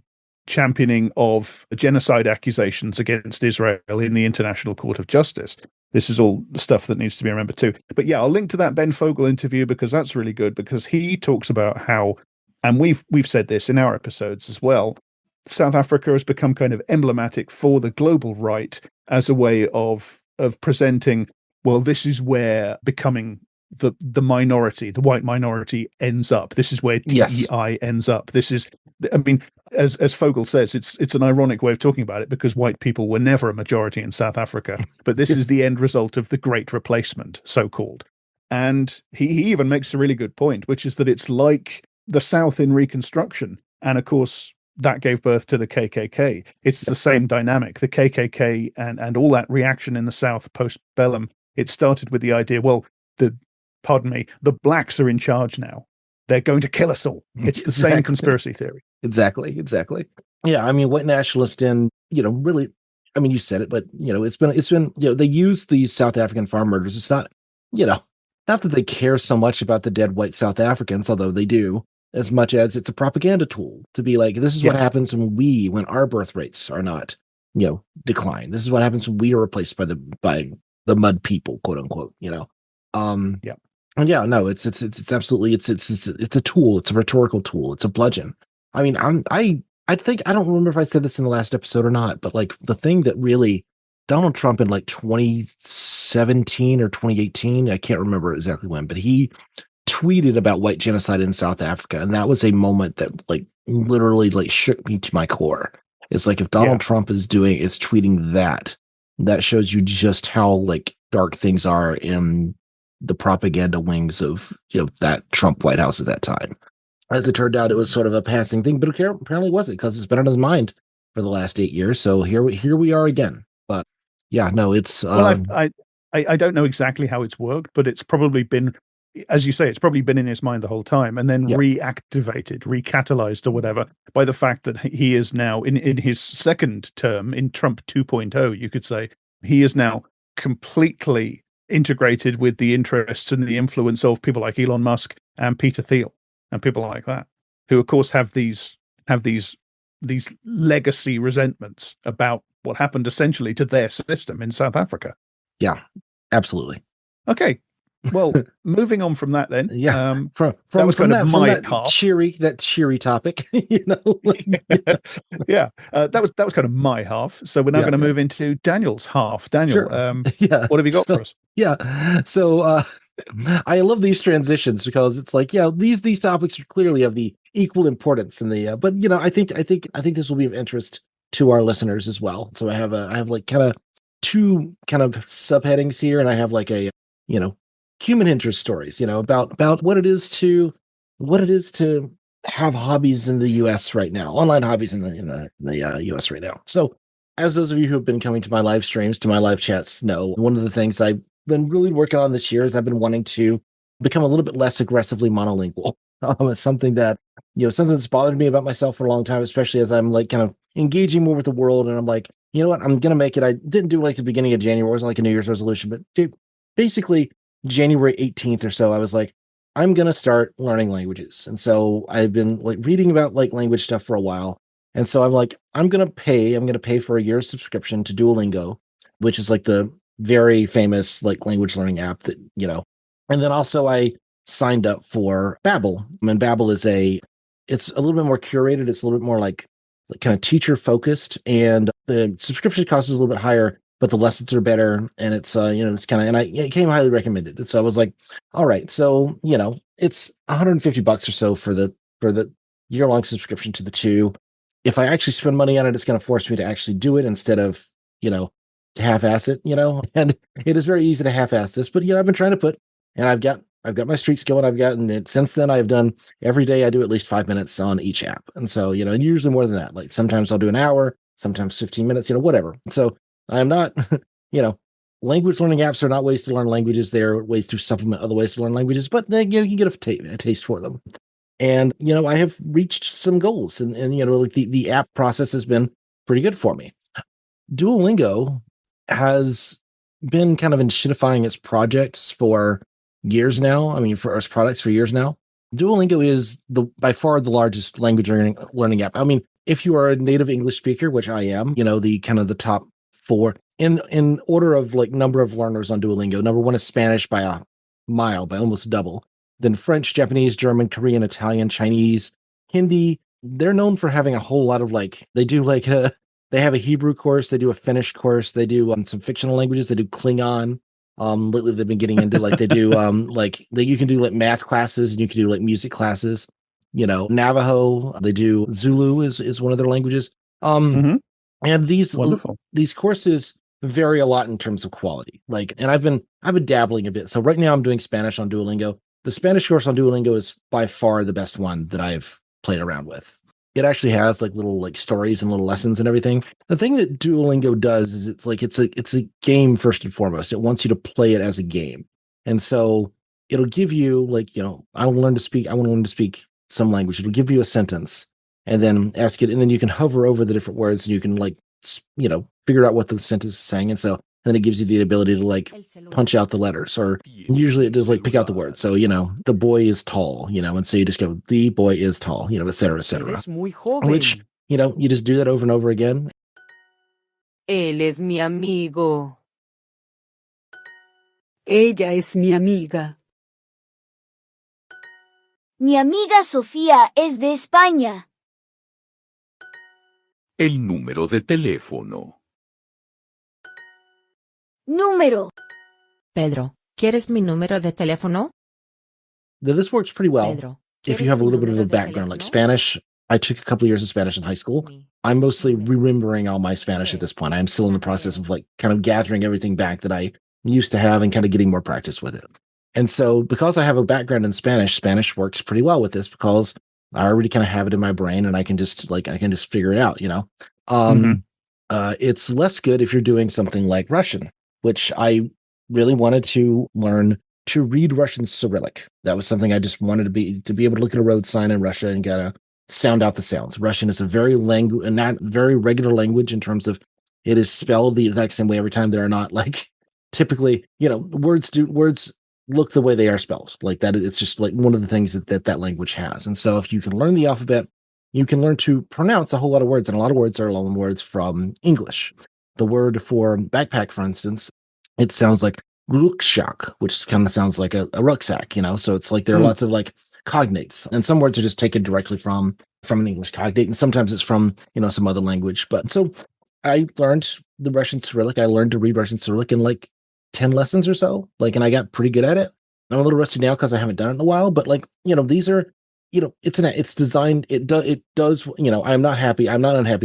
championing of genocide accusations against Israel in the International Court of Justice. This is all stuff that needs to be remembered too. But yeah, I'll link to that Ben Fogel interview because that's really good, because he talks about how, and we've said this in our episodes as well, South Africa has become kind of emblematic for the global right as a way of presenting, well, this is where becoming the minority, the white minority, ends up. This is where DEI ends up. This is, I mean, as Fogel says, it's an ironic way of talking about it, because white people were never a majority in South Africa, but this is the end result of the Great Replacement, so-called. And he even makes a really good point, which is that it's like the South in Reconstruction. And of course, that gave birth to the KKK. It's the same dynamic. The KKK and all that reaction in the South post-bellum, it started with the idea, well, the blacks are in charge now. They're going to kill us all. It's the same conspiracy theory. Exactly. Yeah, I mean, white nationalists and, really, I mean, you said it, but, it's been, they use these South African farm murders. It's not, not that they care so much about the dead white South Africans, although they do, as much as it's a propaganda tool to be like, this is what happens when our birth rates are not, decline. This is what happens when we are replaced by the mud people, quote unquote, And yeah, no, it's absolutely, it's a tool. It's a rhetorical tool. It's a bludgeon. I mean, I think, I don't remember if I said this in the last episode or not, but like the thing that really Donald Trump in like 2017 or 2018, I can't remember exactly when, but he tweeted about white genocide in South Africa. And that was a moment that like literally like shook me to my core. It's like, if Donald Trump is tweeting that shows you just how like dark things are in the propaganda wings of that Trump White House at that time. as it turned out, it was sort of a passing thing, but apparently it wasn't, because it's been on his mind for the last 8 years. So here we are again. But yeah, no, it's well, I don't know exactly how it's worked, but it's probably been, as you say, it's probably been in his mind the whole time, and then reactivated, recatalyzed, or whatever, by the fact that he is now in his second term in Trump 2.0. You could say he is now completely integrated with the interests and the influence of people like Elon Musk and Peter Thiel and people like that, who of course have these legacy resentments about what happened essentially to their system in South Africa. Yeah, absolutely. Okay. Well, moving on from that then. Yeah. That was kind of my half. Cheery topic, you know. Yeah. That was kind of my half. So we're now going to move into Daniel's half. Daniel, sure. What have you got for us? Yeah. So I love these transitions, because it's like, these topics are clearly of the equal importance in the but you know, I think this will be of interest to our listeners as well. So I have like kind of two kind of subheadings here, and I have like a, you know, human interest stories, you know, about what it is to have hobbies in the US right now, online hobbies in the US right now. So as those of you who have been coming to my live streams, to my live chats know, one of the things I've been really working on this year is I've been wanting to become a little bit less aggressively monolingual. It's something that, you know, something that's bothered me about myself for a long time, especially as I'm like kind of engaging more with the world. And I'm like, you know what, I'm going to make it. I didn't do like the beginning of January. It wasn't like a New Year's resolution, but dude, basically January 18th or so, I was like, I'm going to start learning languages. And so I've been like reading about like language stuff for a while. And so I'm like, I'm going to pay for a year's subscription to Duolingo, which is like the very famous like language learning app that, you know. And then also I signed up for Babbel. I mean, Babbel is it's a little bit more curated. It's a little bit more like kind of teacher focused, and the subscription cost is a little bit higher, but the lessons are better. And it's, you know, it's kind of, and it came highly recommended. And so I was like, all right, so, you know, it's $150 or so for the year-long subscription to the two. If I actually spend money on it, it's going to force me to actually do it instead of, you know, to half-ass it, you know. And it is very easy to half-ass this, but, you know, I've been trying to put, and I've got my streaks going. I've gotten it since then. I've done every day. I do at least 5 minutes on each app. And so, you know, and usually more than that. Like sometimes I'll do an hour, sometimes 15 minutes, you know, whatever. So I'm not, you know, language learning apps are not ways to learn languages. They're ways to supplement other ways to learn languages, but then, you know, you can get a taste for them. And, you know, I have reached some goals, and you know, like the app process has been pretty good for me. Duolingo has been kind of enshittifying its projects for years now. I mean, for its products for years now. Duolingo is by far the largest language learning app. I mean, if you are a native English speaker, which I am, you know, the kind of the top 4 in order of like number of learners on Duolingo. Number 1 is Spanish by a mile, by almost double. Then French, Japanese, German, Korean, Italian, Chinese, Hindi. They're known for having a whole lot of like, they do like they have a Hebrew course, they do a Finnish course, they do some fictional languages, they do Klingon. Lately they've been getting into like, they do you can do like math classes, and you can do like music classes, you know, Navajo, they do Zulu is one of their languages. And these courses vary a lot in terms of quality. Like, and I've been dabbling a bit. So right now I'm doing Spanish on Duolingo. The Spanish course on Duolingo is by far the best one that I've played around with. It actually has like little like stories and little lessons and everything. The thing that Duolingo does is it's a game first and foremost. It wants you to play it as a game. And so it'll give you like, you know, I want to learn to speak some language. It'll give you a sentence and then ask it, and then you can hover over the different words, and you can like, you know, figure out what the sentence is saying. And so then it gives you the ability to like punch out the letters, or usually it does like pick out the word. So, you know, the boy is tall, you know, and so you just go, the boy is tall, you know, et cetera, et cetera. Which, you know, you just do that over and over again. Él es mi amigo. Ella es mi amiga. Mi amiga Sofía es de España. El número de teléfono. Número. Pedro, ¿quieres mi número de teléfono? Now, this works pretty well Pedro, if you have a little bit of a background, like Spanish. I took a couple of years of Spanish in high school. I'm mostly remembering all my Spanish at this point. I'm still in the process of like kind of gathering everything back that I used to have and kind of getting more practice with it. And so because I have a background in Spanish, Spanish works pretty well with this, because I already kind of have it in my brain, and I can just figure it out, It's less good if you're doing something like Russian, which I really wanted to learn to read Russian Cyrillic. That was something I just wanted to be able to look at a road sign in Russia and gotta sound out the sounds. Russian is a very regular language in terms of it is spelled the exact same way every time. There are not like typically, words look the way they are spelled. Like that, it's just like one of the things that language has. And so if you can learn the alphabet, you can learn to pronounce a whole lot of words, and a lot of words are loan words from English. The word for backpack, for instance, it sounds like rucksack, which kind of sounds like a rucksack, So it's like there are lots of like cognates, and some words are just taken directly from an English cognate, and sometimes it's from some other language. But so I learned the Russian Cyrillic. I learned to read Russian Cyrillic in like 10 lessons or so, and I got pretty good at it. I'm a little rusty now because I haven't done it in a while, but these are, it's designed, it does, I'm not unhappy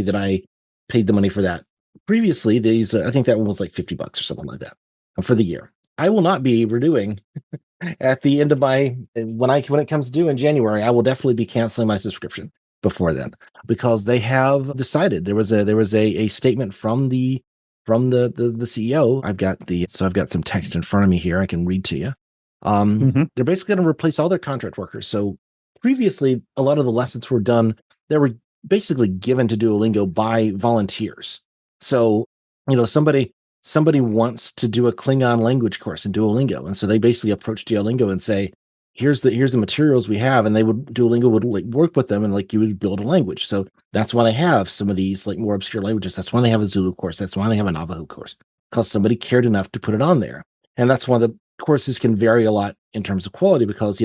that I paid the money for that. Previously, I think that one was like $50 or something like that for the year. I will not be renewing at the end of when it comes due in January. I will definitely be canceling my subscription before then, because they have decided. There was a statement from the CEO. I've got some text in front of me here I can read to you. They're basically going to replace all their contract workers. So previously, a lot of the lessons were done. They were basically given to Duolingo by volunteers. So, somebody wants to do a Klingon language course in Duolingo, and so they basically approach Duolingo and say, here's the materials we have, and Duolingo would like work with them, and like you would build a language. So that's why they have some of these like more obscure languages. That's why they have a Zulu course. That's why they have a Navajo course, because somebody cared enough to put it on there. And that's why the courses can vary a lot in terms of quality, because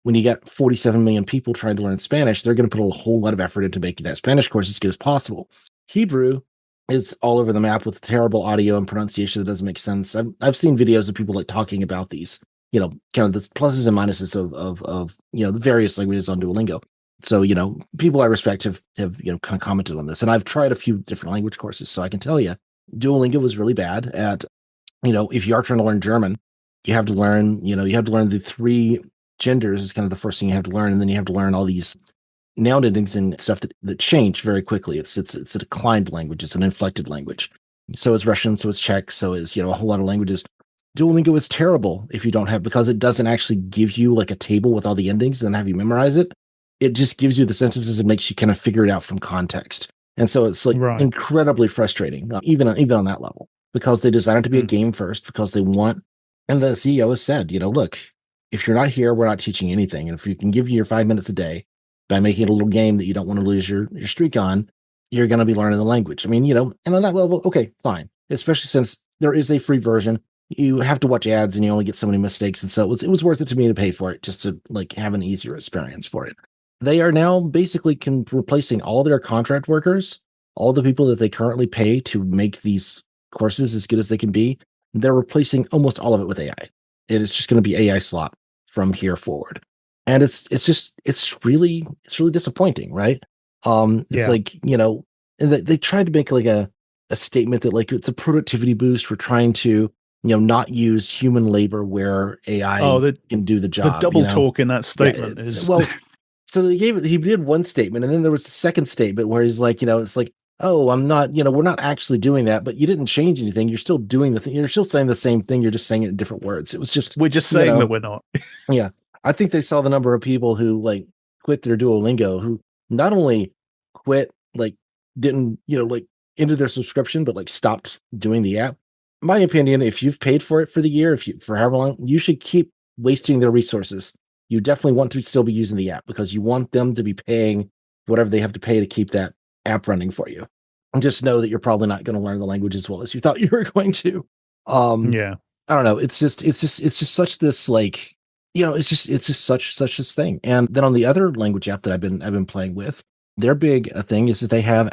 when you got 47 million people trying to learn Spanish, they're going to put a whole lot of effort into making that Spanish course as good as possible. Hebrew is all over the map with terrible audio and pronunciation that doesn't make sense. I've seen videos of people like talking about these, kind of the pluses and minuses of the various languages on Duolingo. So, people I respect have kind of commented on this, and I've tried a few different language courses. So I can tell you, Duolingo was really bad at, if you are trying to learn German, you have to learn the three genders is kind of the first thing you have to learn. And then you have to learn all these noun endings and stuff that change very quickly. It's a declined language. It's an inflected language. So is Russian, so is Czech, so is, a whole lot of languages. Duolingo is terrible if you don't have, because it doesn't actually give you like a table with all the endings and have you memorize it. It just gives you the sentences and makes you kind of figure it out from context. And so it's like incredibly frustrating, even on that level, because they designed it to be a game first, because they want, and the CEO has said, look, if you're not here, we're not teaching anything. And if you can give you your 5 minutes a day by making it a little game that you don't want to lose your streak on, you're going to be learning the language. I mean, and on that level, okay, fine. Especially since there is a free version. You have to watch ads and you only get so many mistakes. And so it was worth it to me to pay for it, just to like have an easier experience for it. They are now basically replacing all their contract workers, all the people that they currently pay to make these courses as good as they can be. They're replacing almost all of it with AI. It is just going to be AI slop from here forward. And it's really disappointing, right? It's like, and they tried to make like a statement that like it's a productivity boost. We're trying to, not use human labor where AI can do the job. The double talk in that statement is well. So he did one statement, and then there was the second statement where he's like, it's like, oh, I'm not, we're not actually doing that, but you didn't change anything. You're still doing the thing. You're still saying the same thing. You're just saying it in different words. It was just, we're just saying that we're not. Yeah. I think they saw the number of people who like quit their Duolingo, who not only quit, like didn't, like ended their subscription, but like stopped doing the app. In my opinion, if you've paid for it for the year, for however long, you should keep wasting their resources. You definitely want to still be using the app, because you want them to be paying whatever they have to pay to keep that app running for you. And just know that you're probably not going to learn the language as well as you thought you were going to. I don't know. It's just such this like, it's just such this thing. And then on the other language app that I've been playing with, their big thing is that they have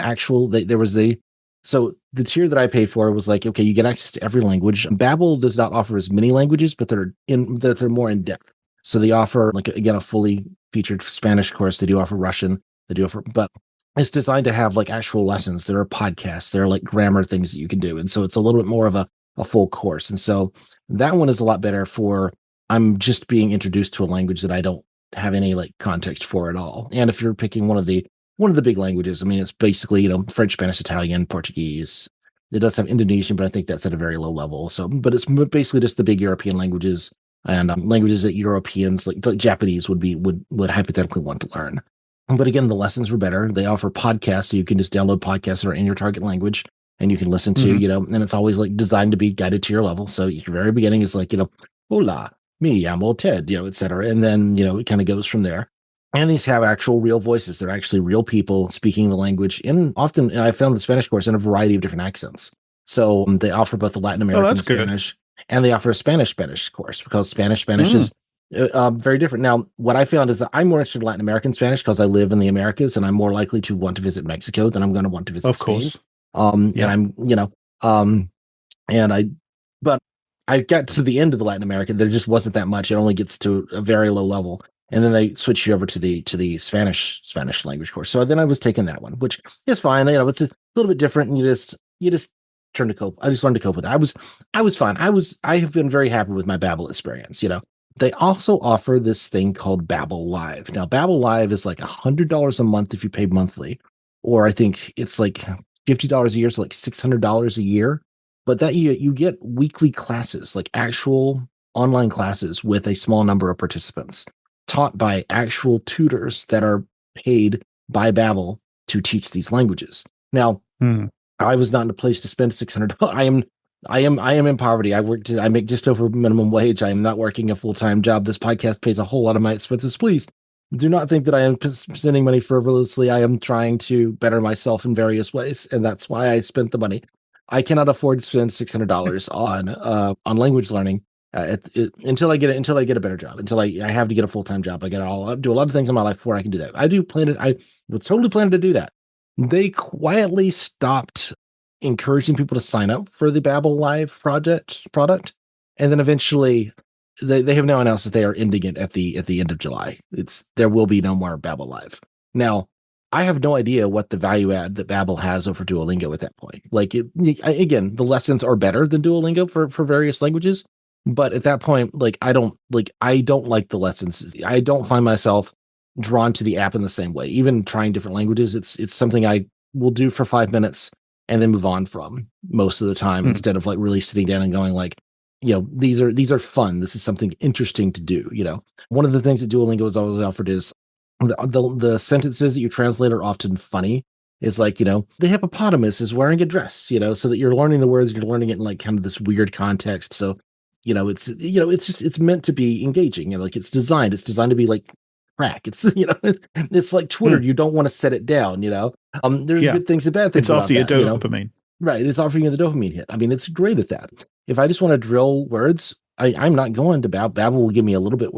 so the tier that I paid for was like, okay, you get access to every language. Babbel does not offer as many languages, but they're more in depth. So they offer like, again, a fully featured Spanish course. They do offer Russian. But it's designed to have like actual lessons. There are podcasts. There are like grammar things that you can do. And so it's a little bit more of a full course. And so that one is a lot better for, I'm just being introduced to a language that I don't have any like context for at all. And if you're picking one of the big languages, I mean, it's basically, French, Spanish, Italian, Portuguese. It does have Indonesian, but I think that's at a very low level. So, but it's basically just the big European languages and languages that Europeans like Japanese would hypothetically want to learn. But again, the lessons were better. They offer podcasts, so you can just download podcasts that are in your target language and you can listen to, and it's always like designed to be guided to your level. So your very beginning is like, hola, me llamo Ted, et cetera. And then, it kind of goes from there. And these have actual real voices. They're actually real people speaking the language and I found the Spanish course in a variety of different accents. So they offer both the Latin American Spanish and they offer a Spanish course because Spanish is very different. Now, what I found is that I'm more interested in Latin American Spanish because I live in the Americas and I'm more likely to want to visit Mexico than I'm going to want to visit Spain. But I got to the end of the Latin America. There just wasn't that much. It only gets to a very low level. And then they switch you over to the Spanish language course. So then I was taking that one, which is fine. It's a little bit different. And you just turn to cope. I just learned to cope with it. I was fine. I have been very happy with my Babbel experience. They also offer this thing called Babbel Live. Now, Babbel Live is like $100 a month if you pay monthly, or I think it's like $50 a year, so like $600 a year. But that you get weekly classes, like actual online classes with a small number of participants, taught by actual tutors that are paid by Babbel to teach these languages. Now, I was not in a place to spend $600. I am in poverty. I make just over minimum wage. I am not working a full-time job. This podcast pays a whole lot of my expenses. Please do not think that I am spending money frivolously. I am trying to better myself in various ways, and that's why I spent the money. I cannot afford to spend $600 on language learning until I get a better job. Until I have to get a full-time job. I do a lot of things in my life before I can do that. I was totally planning to do that. They quietly stopped encouraging people to sign up for the Babbel Live product, and then eventually they have now announced that they are ending it at the end of July. There will be no more Babbel Live. Now, I have no idea what the value add that Babbel has over Duolingo at that point. Again, the lessons are better than Duolingo for various languages, but at that point, I don't like the lessons. I don't find myself drawn to the app in the same way. Even trying different languages, it's something I will do for 5 minutes and then move on from most of the time instead of really sitting down and going these are fun. This is something interesting to do. One of the things that Duolingo has always offered is the sentences that you translate are often funny. It's the hippopotamus is wearing a dress, so that you're learning the words, you're learning it in kind of this weird context. So, it's meant to be engaging. It's designed to be crack. It's it's like Twitter. You don't want to set it down. There's good things and bad things. It's after your dopamine, right? It's offering you the dopamine hit. I mean, it's great at that. If I just want to drill words, I'm not going to Babbel. Babbel will give me a little bit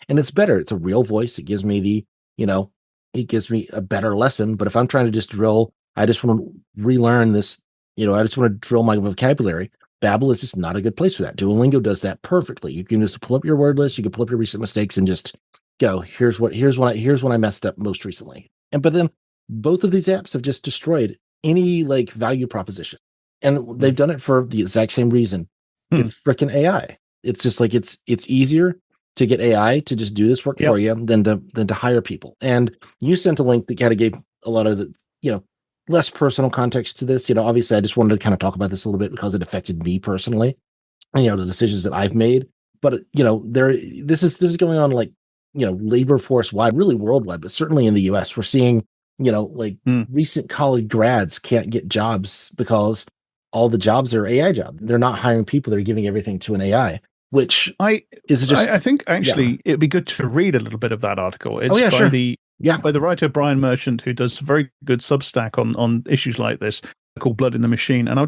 and it's better. It's a real voice. It gives me it gives me a better lesson. But if I'm trying to just drill, I just want to relearn this. I just want to drill my vocabulary. Babbel is just not a good place for that. Duolingo does that perfectly. You can just pull up your word list. You can pull up your recent mistakes and just go, here's when I messed up most recently. But then both of these apps have just destroyed any value proposition. And they've done it for the exact same reason. It's freaking AI. It's just it's easier to get AI to just do this work for you than to hire people. And you sent a link that kind of gave a lot of the, less personal context to this. Obviously I just wanted to kind of talk about this a little bit because it affected me personally, the decisions that I've made. But this is going on labor force wide, really worldwide, but certainly in the US, we're seeing, recent college grads can't get jobs because all the jobs are AI jobs. They're not hiring people. They're giving everything to an AI, which I think actually it'd be good to read a little bit of that article. It's by the writer Brian Merchant, who does a very good Substack on issues like this called Blood in the Machine. And I'll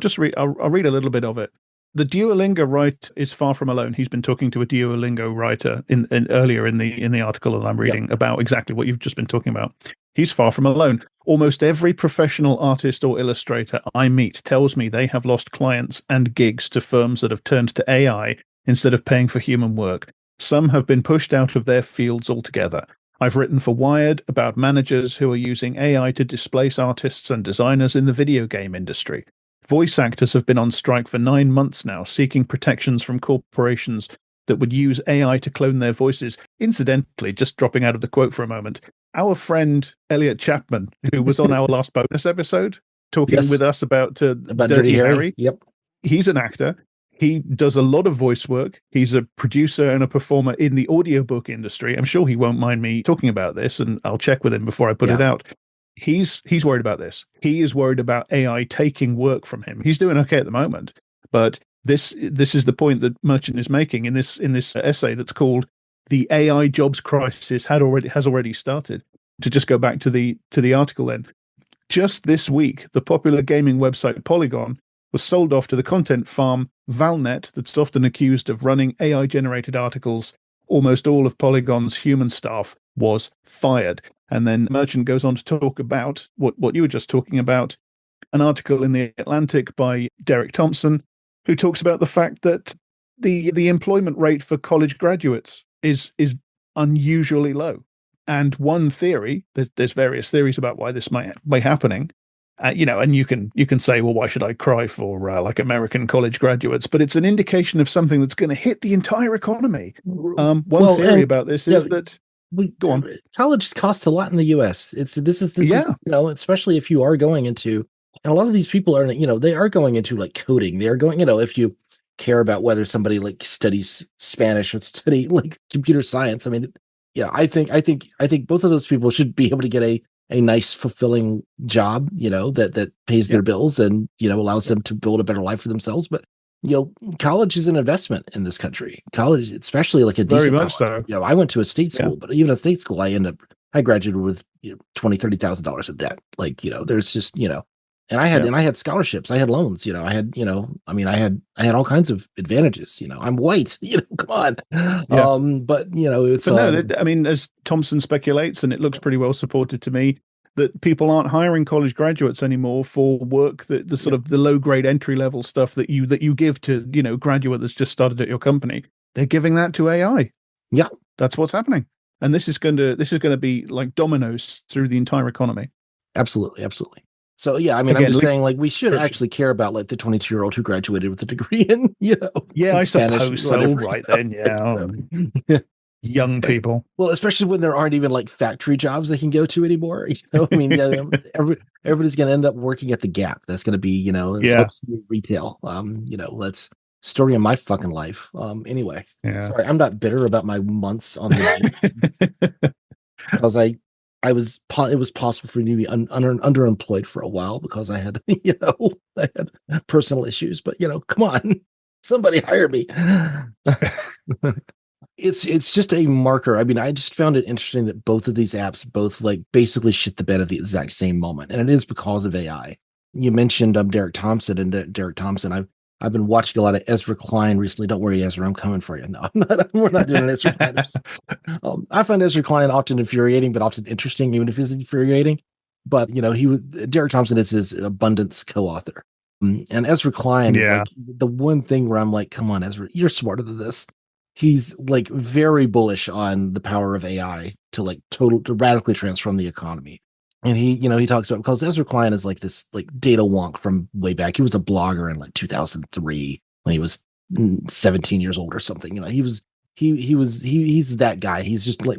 read a little bit of it. The Duolingo writer is far from alone. He's been talking to a Duolingo writer earlier in the article that I'm reading about exactly what you've just been talking about. He's far from alone. Almost every professional artist or illustrator I meet tells me they have lost clients and gigs to firms that have turned to AI instead of paying for human work. Some have been pushed out of their fields altogether. I've written for Wired about managers who are using AI to displace artists and designers in the video game industry. Voice actors have been on strike for 9 months now, seeking protections from corporations that would use AI to clone their voices. Incidentally, just dropping out of the quote for a moment, our friend Elliot Chapman, who was on our last bonus episode, talking with us about Dirty Harry. Yep. He's an actor. He does a lot of voice work. He's a producer and a performer in the audiobook industry. I'm sure he won't mind me talking about this, and I'll check with him before I put it out. He's worried about this. He is worried about AI taking work from him. He's doing okay at the moment, but this is the point that Merchant is making in this essay that's called "The AI Jobs Crisis has already started." To just go back to the article, then, just this week, the popular gaming website Polygon was sold off to the content farm Valnet, that's often accused of running AI-generated articles. Almost all of Polygon's human staff was fired. And then Merchant goes on to talk about what you were just talking about, an article in The Atlantic by Derek Thompson, who talks about the fact that the employment rate for college graduates is unusually low. And one theory, there's various theories about why this might be happening, and you can say, well, why should I cry for like American college graduates? But it's an indication of something that's going to hit the entire economy. One theory about this is that go on. College costs a lot in the U.S. This is especially if you are going into, and a lot of these people are, they are going into like coding. They are going, if you care about whether somebody like studies Spanish or study like computer science. I mean, I think both of those people should be able to get a nice, fulfilling job, that pays their bills and, allows them to build a better life for themselves. But, college is an investment in this country. College, especially like a decent very much so. I went to a state school, but even at state school, I graduated with $20,000-$30,000 of debt. Like, there's just, and I had scholarships, I had loans, I had all kinds of advantages, I'm white, come on. But it's, as Thompson speculates, and it looks pretty well supported to me, that people aren't hiring college graduates anymore for work that the sort of the low grade entry level stuff that you give to, graduate that's just started at your company. They're giving that to AI. Yeah. That's what's happening. And this is going to be like dominoes through the entire economy. Absolutely. So, I'm just saying, like, we should actually care about, like, the 22-year-old who graduated with a degree in, I Spanish, suppose so. Right then, young people. Well, especially when there aren't even, like, factory jobs they can go to anymore. Everybody's going to end up working at the Gap. That's going to be, retail. That's story of my fucking life. Anyway, sorry, I'm not bitter about my months on the because it was possible for me to be underemployed for a while because I had, I had personal issues, but come on, somebody hire me. It's just a marker. I mean, I just found it interesting that both of these apps both like basically shit the bed at the exact same moment. And it is because of AI. You mentioned Derek Thompson, and Derek Thompson, I've been watching a lot of Ezra Klein recently. Don't worry, Ezra, I'm coming for you. No, we're not doing an Ezra Klein. I find Ezra Klein often infuriating, but often interesting, even if he's infuriating. But Derek Thompson is his abundance co-author, and Ezra Klein is like the one thing where I'm like, come on, Ezra, you're smarter than this. He's like very bullish on the power of AI to radically transform the economy. And he talks about, because Ezra Klein is like this like data wonk from way back. He was a blogger in like 2003 when he was 17 years old or something. He's that guy. He's just like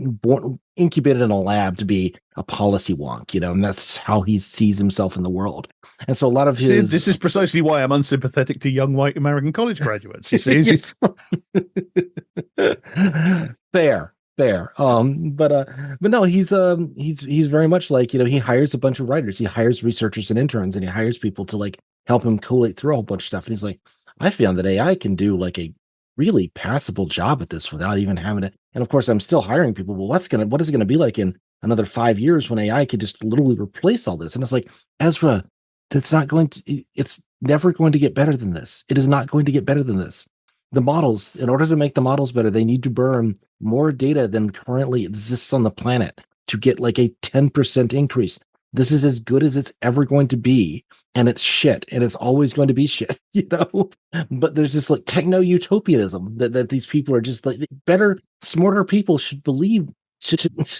incubated in a lab to be a policy wonk, and that's how he sees himself in the world. And so a lot of his... this is precisely why I'm unsympathetic to young white American college graduates. You see, fair. But no, he's very much like, he hires a bunch of writers, he hires researchers and interns, and he hires people to like help him collate through a whole bunch of stuff. And he's like, I found that AI can do like a really passable job at this without even having to. And of course, I'm still hiring people. Well, what is it going to be like in another 5 years when AI could just literally replace all this? And it's like, Ezra, it's never going to get better than this. It is not going to get better than this. The models, in order to make the models better, they need to burn more data than currently exists on the planet to get like a 10% increase. This is as good as it's ever going to be, and it's shit, and it's always going to be shit, But there's this like techno-utopianism that these people are just like, better, smarter people should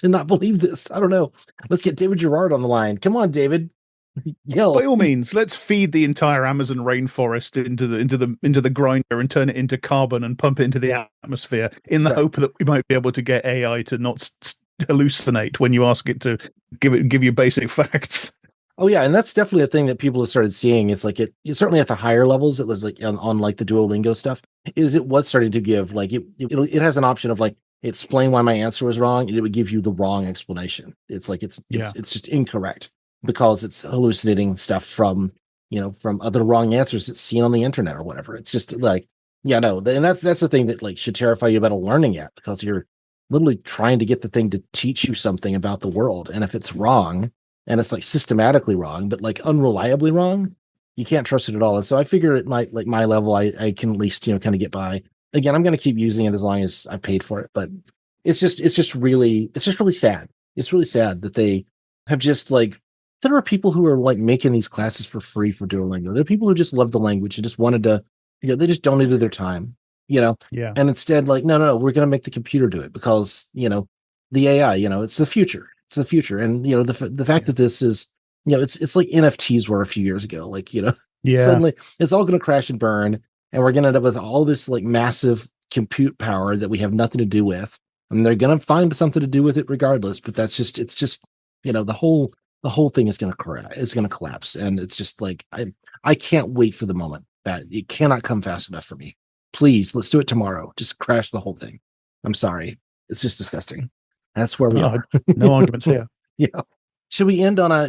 not believe this. I don't know. Let's get David Gerard on the line. Come on, David. By all means, let's feed the entire Amazon rainforest into the grinder and turn it into carbon and pump it into the atmosphere in the hope that we might be able to get AI to not hallucinate when you ask it to give you basic facts. Oh yeah, and that's definitely a thing that people have started seeing. It's like it's certainly at the higher levels. It was like on like the Duolingo stuff. It was starting to give like it has an option of like explain why my answer was wrong, and it would give you the wrong explanation. It's like it's just incorrect because it's hallucinating stuff from from other wrong answers it's seen on the internet or whatever. It's just like and that's the thing that like should terrify you about a learning app, because you're literally trying to get the thing to teach you something about the world, and if it's wrong. And it's like systematically wrong, but like unreliably wrong, you can't trust it at all. And so I figure at my level, I can at least kind of get by. Again, I'm going to keep using it as long as I paid for it, but it's just really sad. It's really sad that they have just like, there are people who are like making these classes for free for Duolingo. There are people who just love the language and just wanted to, they just donated their time, Yeah. And instead like, no, we're going to make the computer do it because, the AI, it's the future. It's the future. And, the fact that this is, it's like NFTs were a few years ago, like, suddenly it's all going to crash and burn. And we're going to end up with all this like massive compute power that we have nothing to do with. And they're going to find something to do with it regardless. But it's just, the whole thing is going to collapse. And it's just like, I can't wait for the moment that it cannot come fast enough for me. Please, let's do it tomorrow. Just crash the whole thing. I'm sorry. It's just disgusting. That's where we are. No arguments here. Yeah. Should we end on a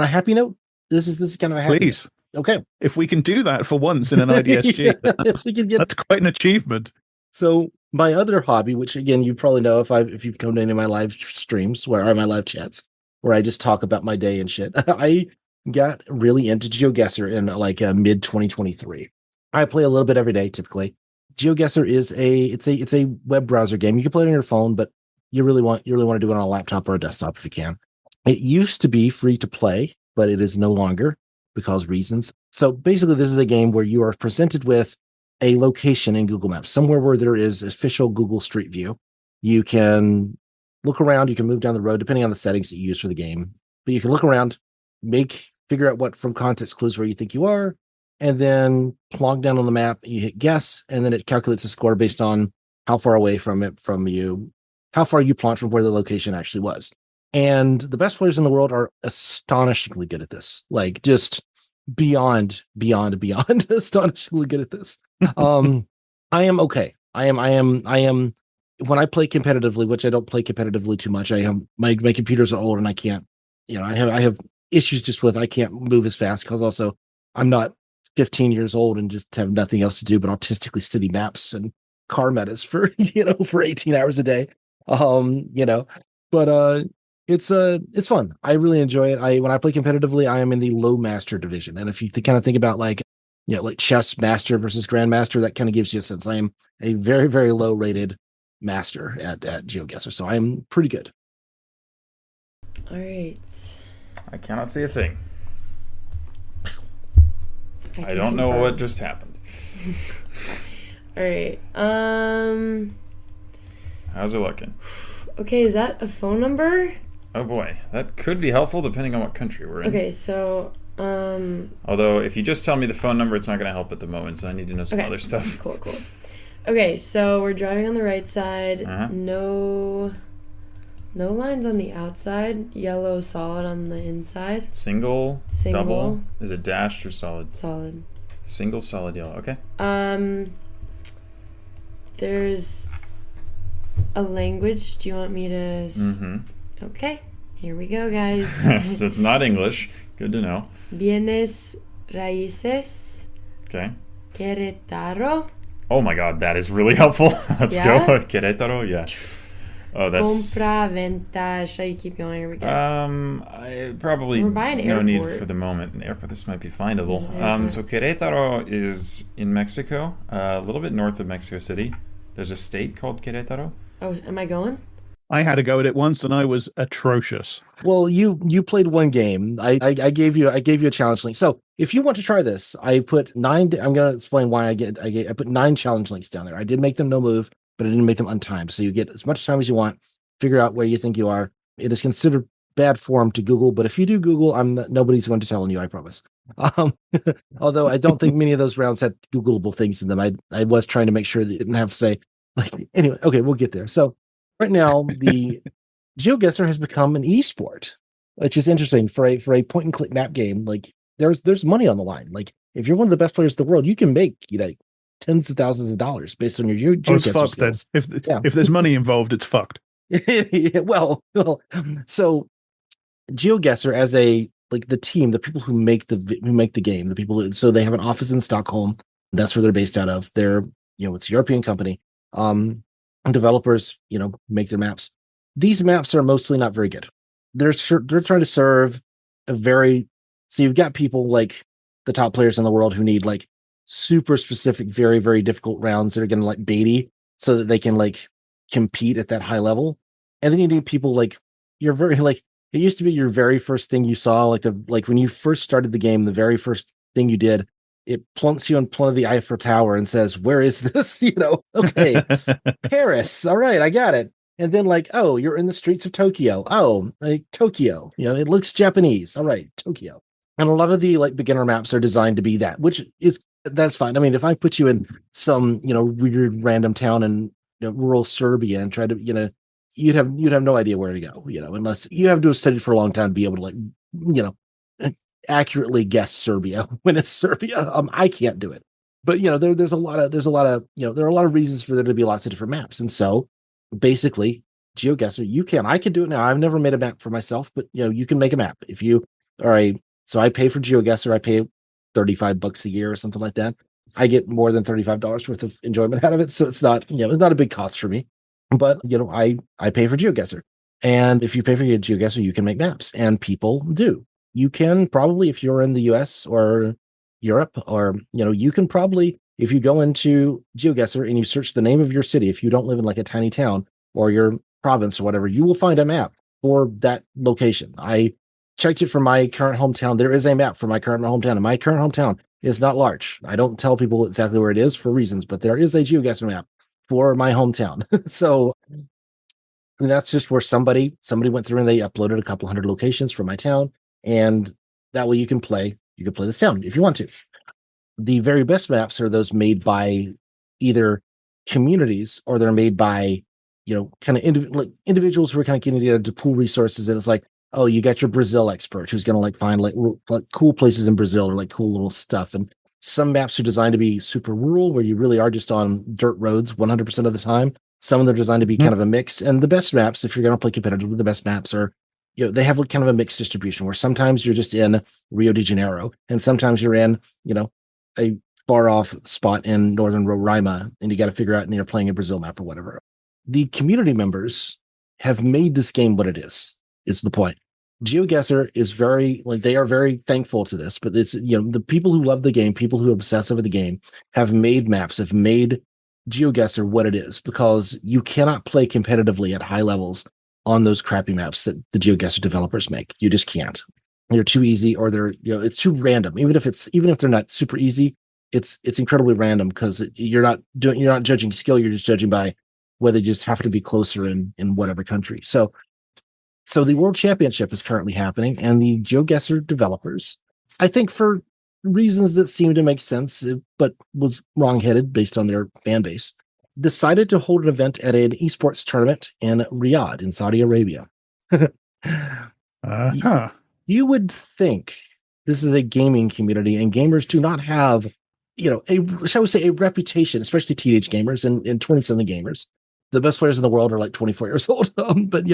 happy note? This is kind of a happy Please. Note. Okay. If we can do that for once in an IDSG, that's quite an achievement. So my other hobby, which again you probably know if you've come to any of my live streams or my live chats where I just talk about my day and shit. I got really into GeoGuessr in like mid 2023. I play a little bit every day typically. GeoGuessr is it's a web browser game. You can play it on your phone, but you really want to do it on a laptop or a desktop if you can. It used to be free to play, but it is no longer because reasons. So basically, this is a game where you are presented with a location in Google Maps, somewhere where there is official Google Street View. You can look around. You can move down the road depending on the settings that you use for the game. But you can look around, figure out what from context clues where you think you are. And then plonk down on the map, you hit guess, and then it calculates a score based on how far away from you, how far you plonked from where the location actually was. And the best players in the world are astonishingly good at this, like just beyond astonishingly good at this. I am okay. I am when I play competitively, which I don't play competitively too much. I have my computers are old and I can't, I have issues just with I can't move as fast because also I'm not 15 years old and just have nothing else to do but autistically study maps and car metas for 18 hours a day. But it's fun. I really enjoy it. When I play competitively, I am in the low master division. And if you kind of think about like chess master versus grandmaster, that kind of gives you a sense. I am a very, very low rated master at GeoGuessr. So I'm pretty good. All right. I cannot see a thing. I don't know what just happened. All right. How's it looking? Okay, is that a phone number? Oh boy, that could be helpful depending on what country we're in. Okay, so although if you just tell me the phone number, it's not going to help at the moment, so I need to know some other stuff. Cool. Okay, so we're driving on the right side. No lines on the outside. Yellow solid on the inside. Single. Double. Is it dashed or solid? Solid. Single, solid, yellow. Okay. There's a language. Do you want me to? Okay. Here we go, guys. It's not English. Good to know. Bienes raíces. Okay. Querétaro. Oh my God, that is really helpful. Let's go. Querétaro. Yeah. Oh, that's compra, venta. Should I keep going? Or we I probably we're by an no airport. need for the moment. An airport. This might be findable. So Querétaro is in Mexico, a little bit north of Mexico City. There's a state called Querétaro. Oh, am I going? I had a go at it once, and I was atrocious. Well, you played one game. I gave you a challenge link. So if you want to try this, I put 9. I'm going to explain why I put 9 challenge links down there. I did make them no move, but I didn't make them untimed. So you get as much time as you want. Figure out where you think you are. It is considered bad form to Google, but if you do Google, nobody's going to tell on you, I promise. Although I don't think many of those rounds had Googleable things in them. I was trying to make sure that you didn't have to say, like, anyway, okay, we'll get there. So right now, the GeoGuessr has become an esport, which is interesting for a point and click map game. Like, there's money on the line. Like, if you're one of the best players in the world, you can make, tens of thousands of dollars based on your GeoGuessr skills. If there's money involved, it's fucked. well, so GeoGuessr as the team, the people who make the game, so they have an office in Stockholm. That's where they're based out of. They're, it's a European company. Developers, make their maps. These maps are mostly not very good. They're trying to serve so you've got people like the top players in the world who need like super specific, very, very difficult rounds that are going to like baity so that they can like compete at that high level. And then you need people like it used to be your very first thing you saw, like when you first started the game, the very first thing you did, it plumps you in front of the Eiffel Tower and says, "Where is this?" Okay, Paris. All right, I got it. And then like, oh, you're in the streets of Tokyo. Oh, like Tokyo. It looks Japanese. All right, Tokyo. And a lot of the like beginner maps are designed to be that, that's fine. I mean, if I put you in some weird random town in rural Serbia and try to you'd have no idea where to go, unless you have to have studied for a long time to be able to accurately guess Serbia when it's Serbia. I can't do it, but there's a lot of there are a lot of reasons for there to be lots of different maps. And so basically GeoGuessr, I can do it now. I've never made a map for myself, but you can make a map if you so I pay for GeoGuessr. I pay $35 a year or something like that. I get more than $35 worth of enjoyment out of it. So it's not, it's not a big cost for me, but I pay for GeoGuessr. And if you pay for your GeoGuessr, you can make maps, and people do. You can probably, if you're in the US or Europe, or, you can probably, if you go into GeoGuessr and you search the name of your city, if you don't live in like a tiny town or your province or whatever, you will find a map for that location. I checked it for my current hometown. There is a map for my current hometown, and my current hometown is not large. I don't tell people exactly where it is for reasons, but there is a GeoGuessr map for my hometown. So that's just where somebody went through and they uploaded a couple hundred locations from my town, and that way you can play this town if you want to. The very best maps are those made by either communities, or they're made by kind of individuals who are kind of getting together to pool resources. And it's like, oh, you got your Brazil expert who's going to like find like cool places in Brazil or like cool little stuff. And some maps are designed to be super rural, where you really are just on dirt roads 100% of the time. Some of them are designed to be kind of a mix. And the best maps, if you're going to play competitively, the best maps are, they have like kind of a mixed distribution, where sometimes you're just in Rio de Janeiro, and sometimes you're in, a far off spot in northern Roraima, and you got to figure out, and you're playing a Brazil map or whatever. The community members have made this game what it is the point. GeoGuessr is they are very thankful to this, but it's, the people who love the game, people who obsess over the game, have made maps, have made GeoGuessr what it is, because you cannot play competitively at high levels on those crappy maps that the GeoGuessr developers make. You just can't. They're too easy, or they're, it's too random. Even if they're not super easy, it's incredibly random, because you're not judging skill, you're just judging by whether you just happen to be closer in whatever country. So the World Championship is currently happening, and the GeoGuessr developers, I think for reasons that seem to make sense, but was wrong-headed based on their fan base, decided to hold an event at an esports tournament in Riyadh in Saudi Arabia. You would think this is a gaming community, and gamers do not have, a reputation, especially teenage gamers and 20-something gamers. The best players in the world are like 24 years old. But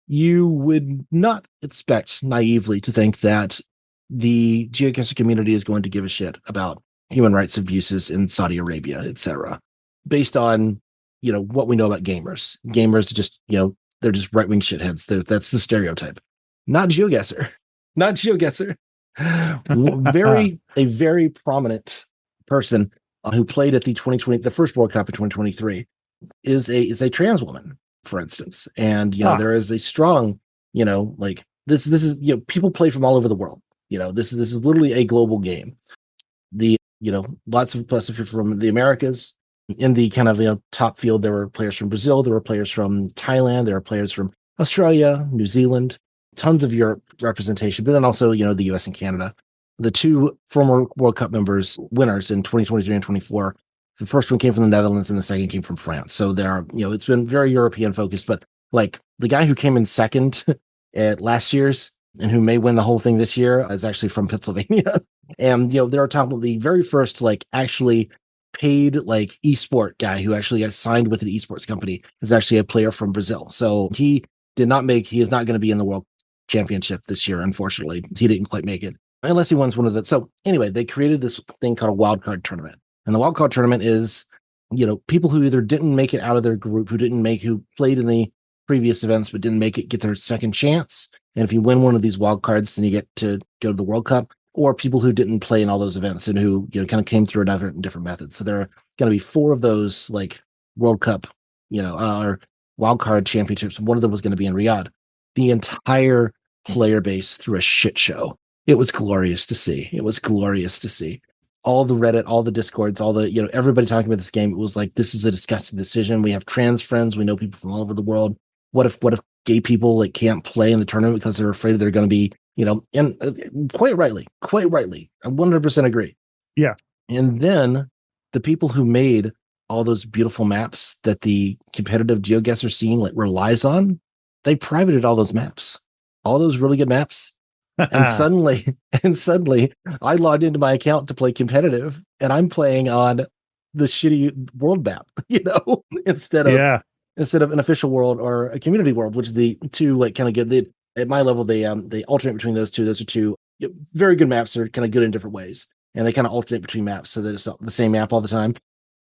you would not expect naively to think that the GeoGuessr community is going to give a shit about human rights abuses in Saudi Arabia, etc. Based on, what we know about gamers. Gamers just, they're just right-wing shitheads. That's the stereotype. Not GeoGuessr. Not GeoGuessr. A very prominent person who played at the first World Cup in 2023 is a trans woman, for instance. And there is a strong, this is people play from all over the world. This is literally a global game. Lots of people from the Americas. In the kind of top field, there were players from Brazil, there were players from Thailand, there were players from Australia, New Zealand, tons of Europe representation, but then also, the US and Canada. The two former World Cup winners in 2023 and 24. The first one came from the Netherlands and the second came from France. So there are, it's been very European focused, but like the guy who came in second at last year's and who may win the whole thing this year is actually from Pennsylvania. And, they're talking about the very first, like, actually paid, like, esport guy who actually got signed with an esports company is actually a player from Brazil. So he is not going to be in the World Championship this year, unfortunately. He didn't quite make it, unless he wins one of the. So anyway, they created this thing called a wildcard tournament. And the wildcard tournament is, people who either didn't make it out of their group, who played in the previous events but didn't make it, get their second chance. And if you win one of these wild cards, then you get to go to the World Cup, or people who didn't play in all those events and who, kind of came through a different methods. So there are going to be 4 of those, like, World Cup, or wild card championships. One of them was going to be in Riyadh. The entire player base threw a shit show. It was glorious to see. All the Reddit, all the Discords, all the, everybody talking about this game. It was like, this is a disgusting decision. We have trans friends. We know people from all over the world. What if gay people, like, can't play in the tournament because they're afraid they're going to be, and quite rightly, I 100% agree. Yeah. And then the people who made all those beautiful maps that the competitive GeoGuessr scene, like, relies on, they privated all those maps, all those really good maps. And suddenly I logged into my account to play competitive and I'm playing on the shitty world map, instead of an official world or a community world, which the two, like, kind of good. At my level, they alternate between those two. Those are two very good maps that are kind of good in different ways. And they kind of alternate between maps so that it's not the same map all the time.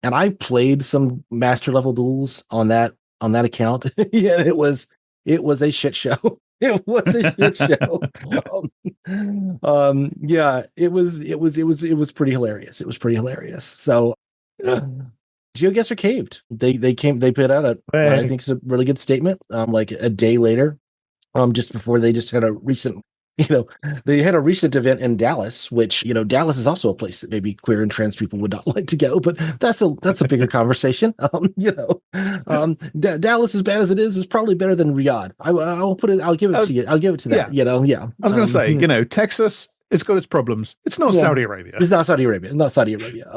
And I played some master level duels on that account. Yeah, it was a shit show. It was a shit show. Yeah, it was pretty hilarious. It was pretty hilarious. So GeoGuessr caved. They put out what I think is a really good statement. Like a day later, just before they just had a recent, they had a recent event in Dallas, which, Dallas is also a place that maybe queer and trans people would not like to go, but that's a bigger conversation. Dallas, as bad as it is probably better than Riyadh. I'll give it to you. I'll give it to that. Yeah. I was going to say, Texas, it's got its problems. It's not Saudi Arabia. It's not Saudi Arabia.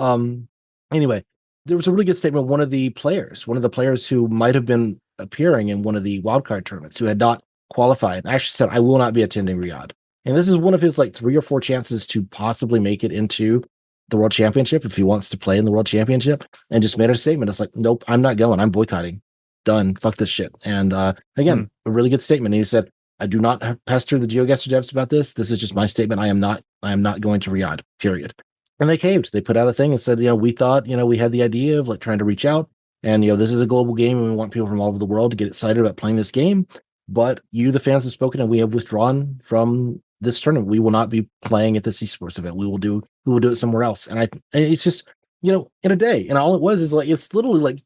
Anyway, there was a really good statement. One of the players who might have been appearing in one of the wildcard tournaments who had not qualified actually said, I will not be attending Riyadh. And this is one of his, like, 3 or 4 chances to possibly make it into the World Championship if he wants to play in the World Championship, and just made a statement. It's like, nope, I'm not going. I'm boycotting. Done. Fuck this shit. And again, a really good statement. And he said, I do not pester the GeoGuessr devs about this. This is just my statement. I am not going to Riyadh, period. And they caved. They put out a thing and said, we thought, we had the idea of, like, trying to reach out, and, this is a global game and we want people from all over the world to get excited about playing this game. But you, the fans, have spoken, and we have withdrawn from this tournament. We will not be playing at this esports event. We will do it somewhere else. And it's just, in a day. And all it was is, like, it's literally like,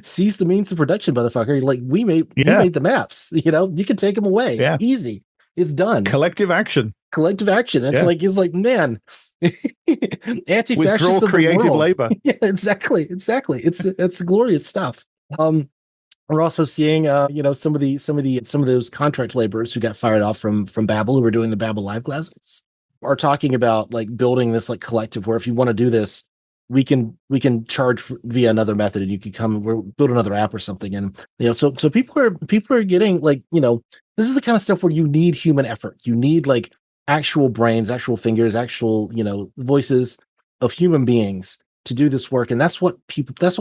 seize the means of production, motherfucker. Like, we made the maps. You can take them away. Yeah. Easy. It's done. Collective action. It's like, man, anti-fascist withdraw creative labor. Yeah, exactly. It's glorious stuff. We're also seeing, some of those contract laborers who got fired off from Babbel, who were doing the Babbel live classes, are talking about, like, building this, like, collective where if you want to do this, we can charge via another method, and you can come build another app or something. And so people are getting, like, this is the kind of stuff where you need human effort. You need, like, actual brains, actual fingers, actual voices of human beings to do this work. And that's what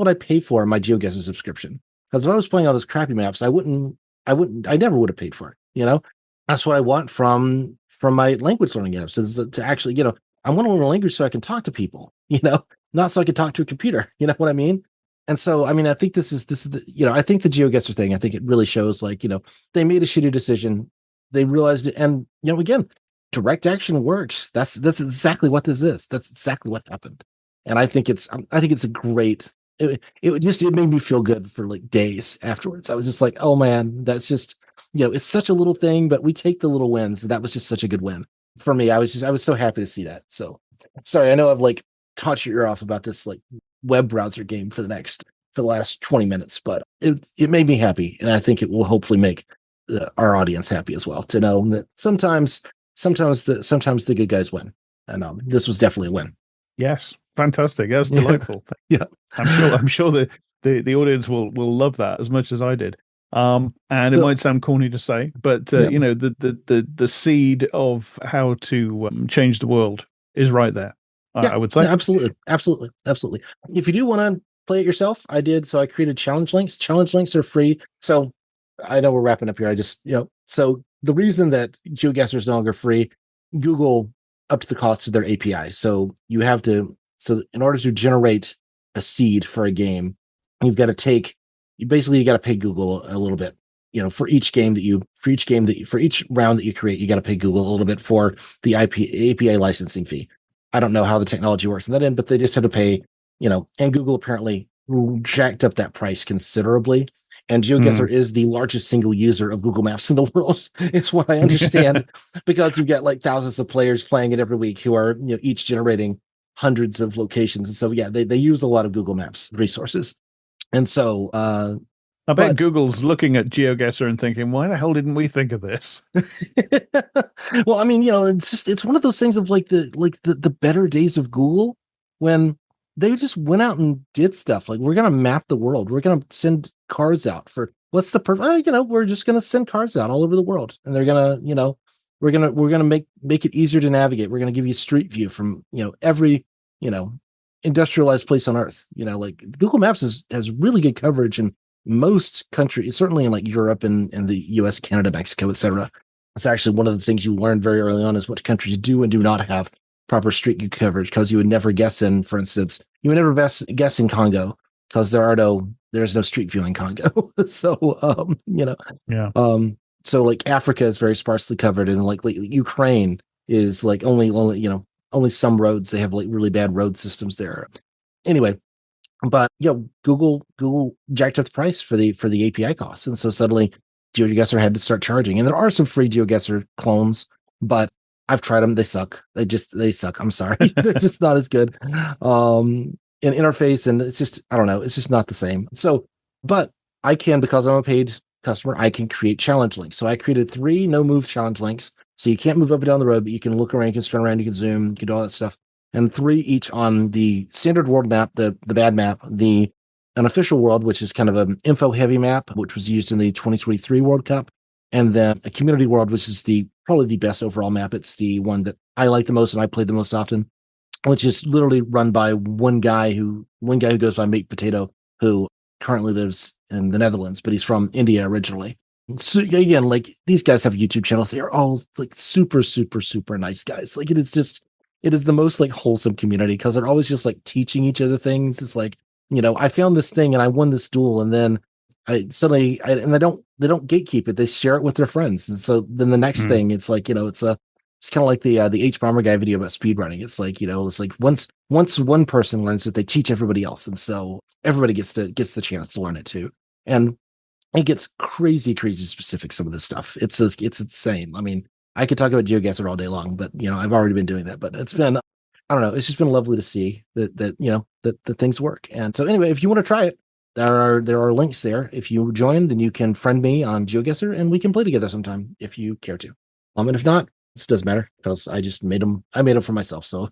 I pay for in my GeoGuessr subscription. Because if I was playing all those crappy maps, I never would have paid for it. That's what I want from my language learning apps, is to actually, I want to learn a language so I can talk to people, not so I can talk to a computer. You know what I mean? And so, I mean, I think this is the, I think the GeoGuessr thing, I think it really shows, like, they made a shitty decision. They realized it. And, again, direct action works. That's exactly what this is. That's exactly what happened. And I think it's a great, it made me feel good for, like, days afterwards. I was just like, oh man, that's just, it's such a little thing, but we take the little wins. That was just such a good win for me. I was so happy to see that. So sorry, I know I've, like, taught your ear off about this, like, web browser game for the last 20 minutes, but it made me happy. And I think it will hopefully make our audience happy as well to know that sometimes the good guys win, and this was definitely a win. Yes, fantastic. That's delightful. Yeah, I'm sure the audience will love that as much as I did. And it might sound corny to say, but you know, the seed of how to change the world is right there. I would say. Yeah, absolutely. If you do want to play it yourself, I did. So I created challenge links. Challenge links are free. So I know we're wrapping up here. I just, so the reason that GeoGuessr is no longer free, Google upped the cost of their API. So you have to, so in order to generate a seed for a game, you've got to you got to pay Google a little bit. For each round that you create, you got to pay Google a little bit for the API licensing fee. I don't know how the technology works in that end, but they just had to pay, and Google apparently jacked up that price considerably. And GeoGuessr is the largest single user of Google Maps in the world, is what I understand, because you get like thousands of players playing it every week who are, each generating hundreds of locations. And so, they use a lot of Google Maps resources. And so, I bet Google's looking at GeoGuessr and thinking, why the hell didn't we think of this? Well, I mean, it's one of those things of like the better days of Google when they just went out and did stuff like, we're going to map the world. We're going to send cars out for what's the purpose? We're just going to send cars out all over the world, and they're going to, we're going to make it easier to navigate. We're going to give you a street view from, every, industrialized place on earth. Like Google Maps has really good coverage in most countries, certainly in like Europe and the US, Canada, Mexico, etc. It's actually one of the things you learn very early on is which countries do and do not have proper street view coverage, because you would never guess in, for instance, guess in Congo because there's no street view in Congo. So, so like Africa is very sparsely covered, and like Ukraine is like only some roads. They have like really bad road systems there. Anyway, but Google jacked up the price for the API costs, and so suddenly GeoGuessr had to start charging. And there are some free GeoGuessr clones, but I've tried them. They suck. They suck. I'm sorry. They're just not as good in interface, and it's just, I don't know. It's just not the same. So, but I can, because I'm a paid customer, I can create challenge links. So I created 3 no move challenge links. So you can't move up and down the road, but you can look around, you can spin around, you can zoom, you can do all that stuff. And 3 each on the standard world map, the bad map, the unofficial world, which is kind of an info heavy map, which was used in the 2023 World Cup, and then a community world, which is probably the best overall map. It's the one that I like the most and I played the most often, which is literally run by one guy who goes by Meat Potato, who currently lives in the Netherlands, but he's from India originally. So again, like these guys have YouTube channels. They are all like super, super, super nice guys. Like it is the most like wholesome community, because they're always just like teaching each other things. It's like, I found this thing and I won this duel, and then they don't gatekeep it. They share it with their friends. And so then the next thing, it's like, it's kind of like the H Bomber guy video about speedrunning. It's like, it's like once one person learns it, they teach everybody else. And so everybody gets the chance to learn it too. And it gets crazy specific, some of this stuff. It's insane. I mean, I could talk about GeoGuessr all day long, but I've already been doing that. But it's been, I don't know, it's just been lovely to see that things work. And so anyway, if you want to try it, there are links there. If you join, then you can friend me on GeoGuessr and we can play together sometime if you care to. And if not, this doesn't matter, because I just made them. I made them for myself. So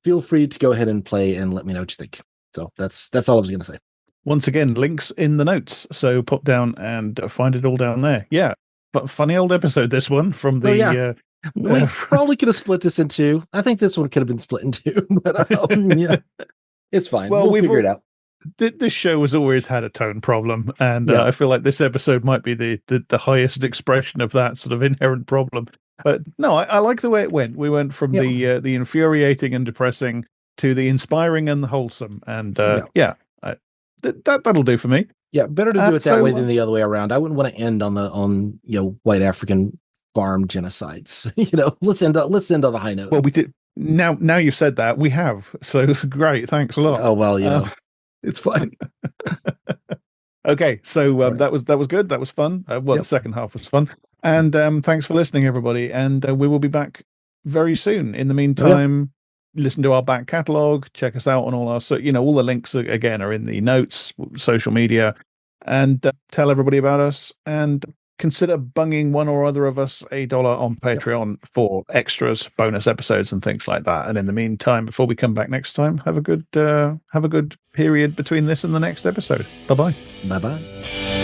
feel free to go ahead and play and let me know what you think. So that's all I was going to say. Once again, links in the notes. So pop down and find it all down there. Yeah. But funny old episode, this one from the... we probably could have split this in 2. I think this one could have been split in 2. But yeah, it's fine. Well, we'll figure it out. This show has always had a tone problem. And I feel like this episode might be the highest expression of that sort of inherent problem. But no, I like the way it went. We went from the infuriating and depressing to the inspiring and the wholesome. And that'll do for me. Yeah, better to do it that way than the other way around. I wouldn't want to end on white African farm genocides. Let's end on the high note. Well, we did. Now you've said that, we have. So great, thanks a lot. Oh well, it's fine. Okay, so that was good. That was fun. The second half was fun. And thanks for listening, everybody. And we will be back very soon. In the meantime, listen to our back catalog, check us out on all our, all the links again are in the notes, social media, and tell everybody about us, and consider bunging one or other of us $1 on Patreon for extras, bonus episodes, and things like that. And in the meantime, before we come back next time, have a good period between this and the next episode. Bye bye. Bye bye.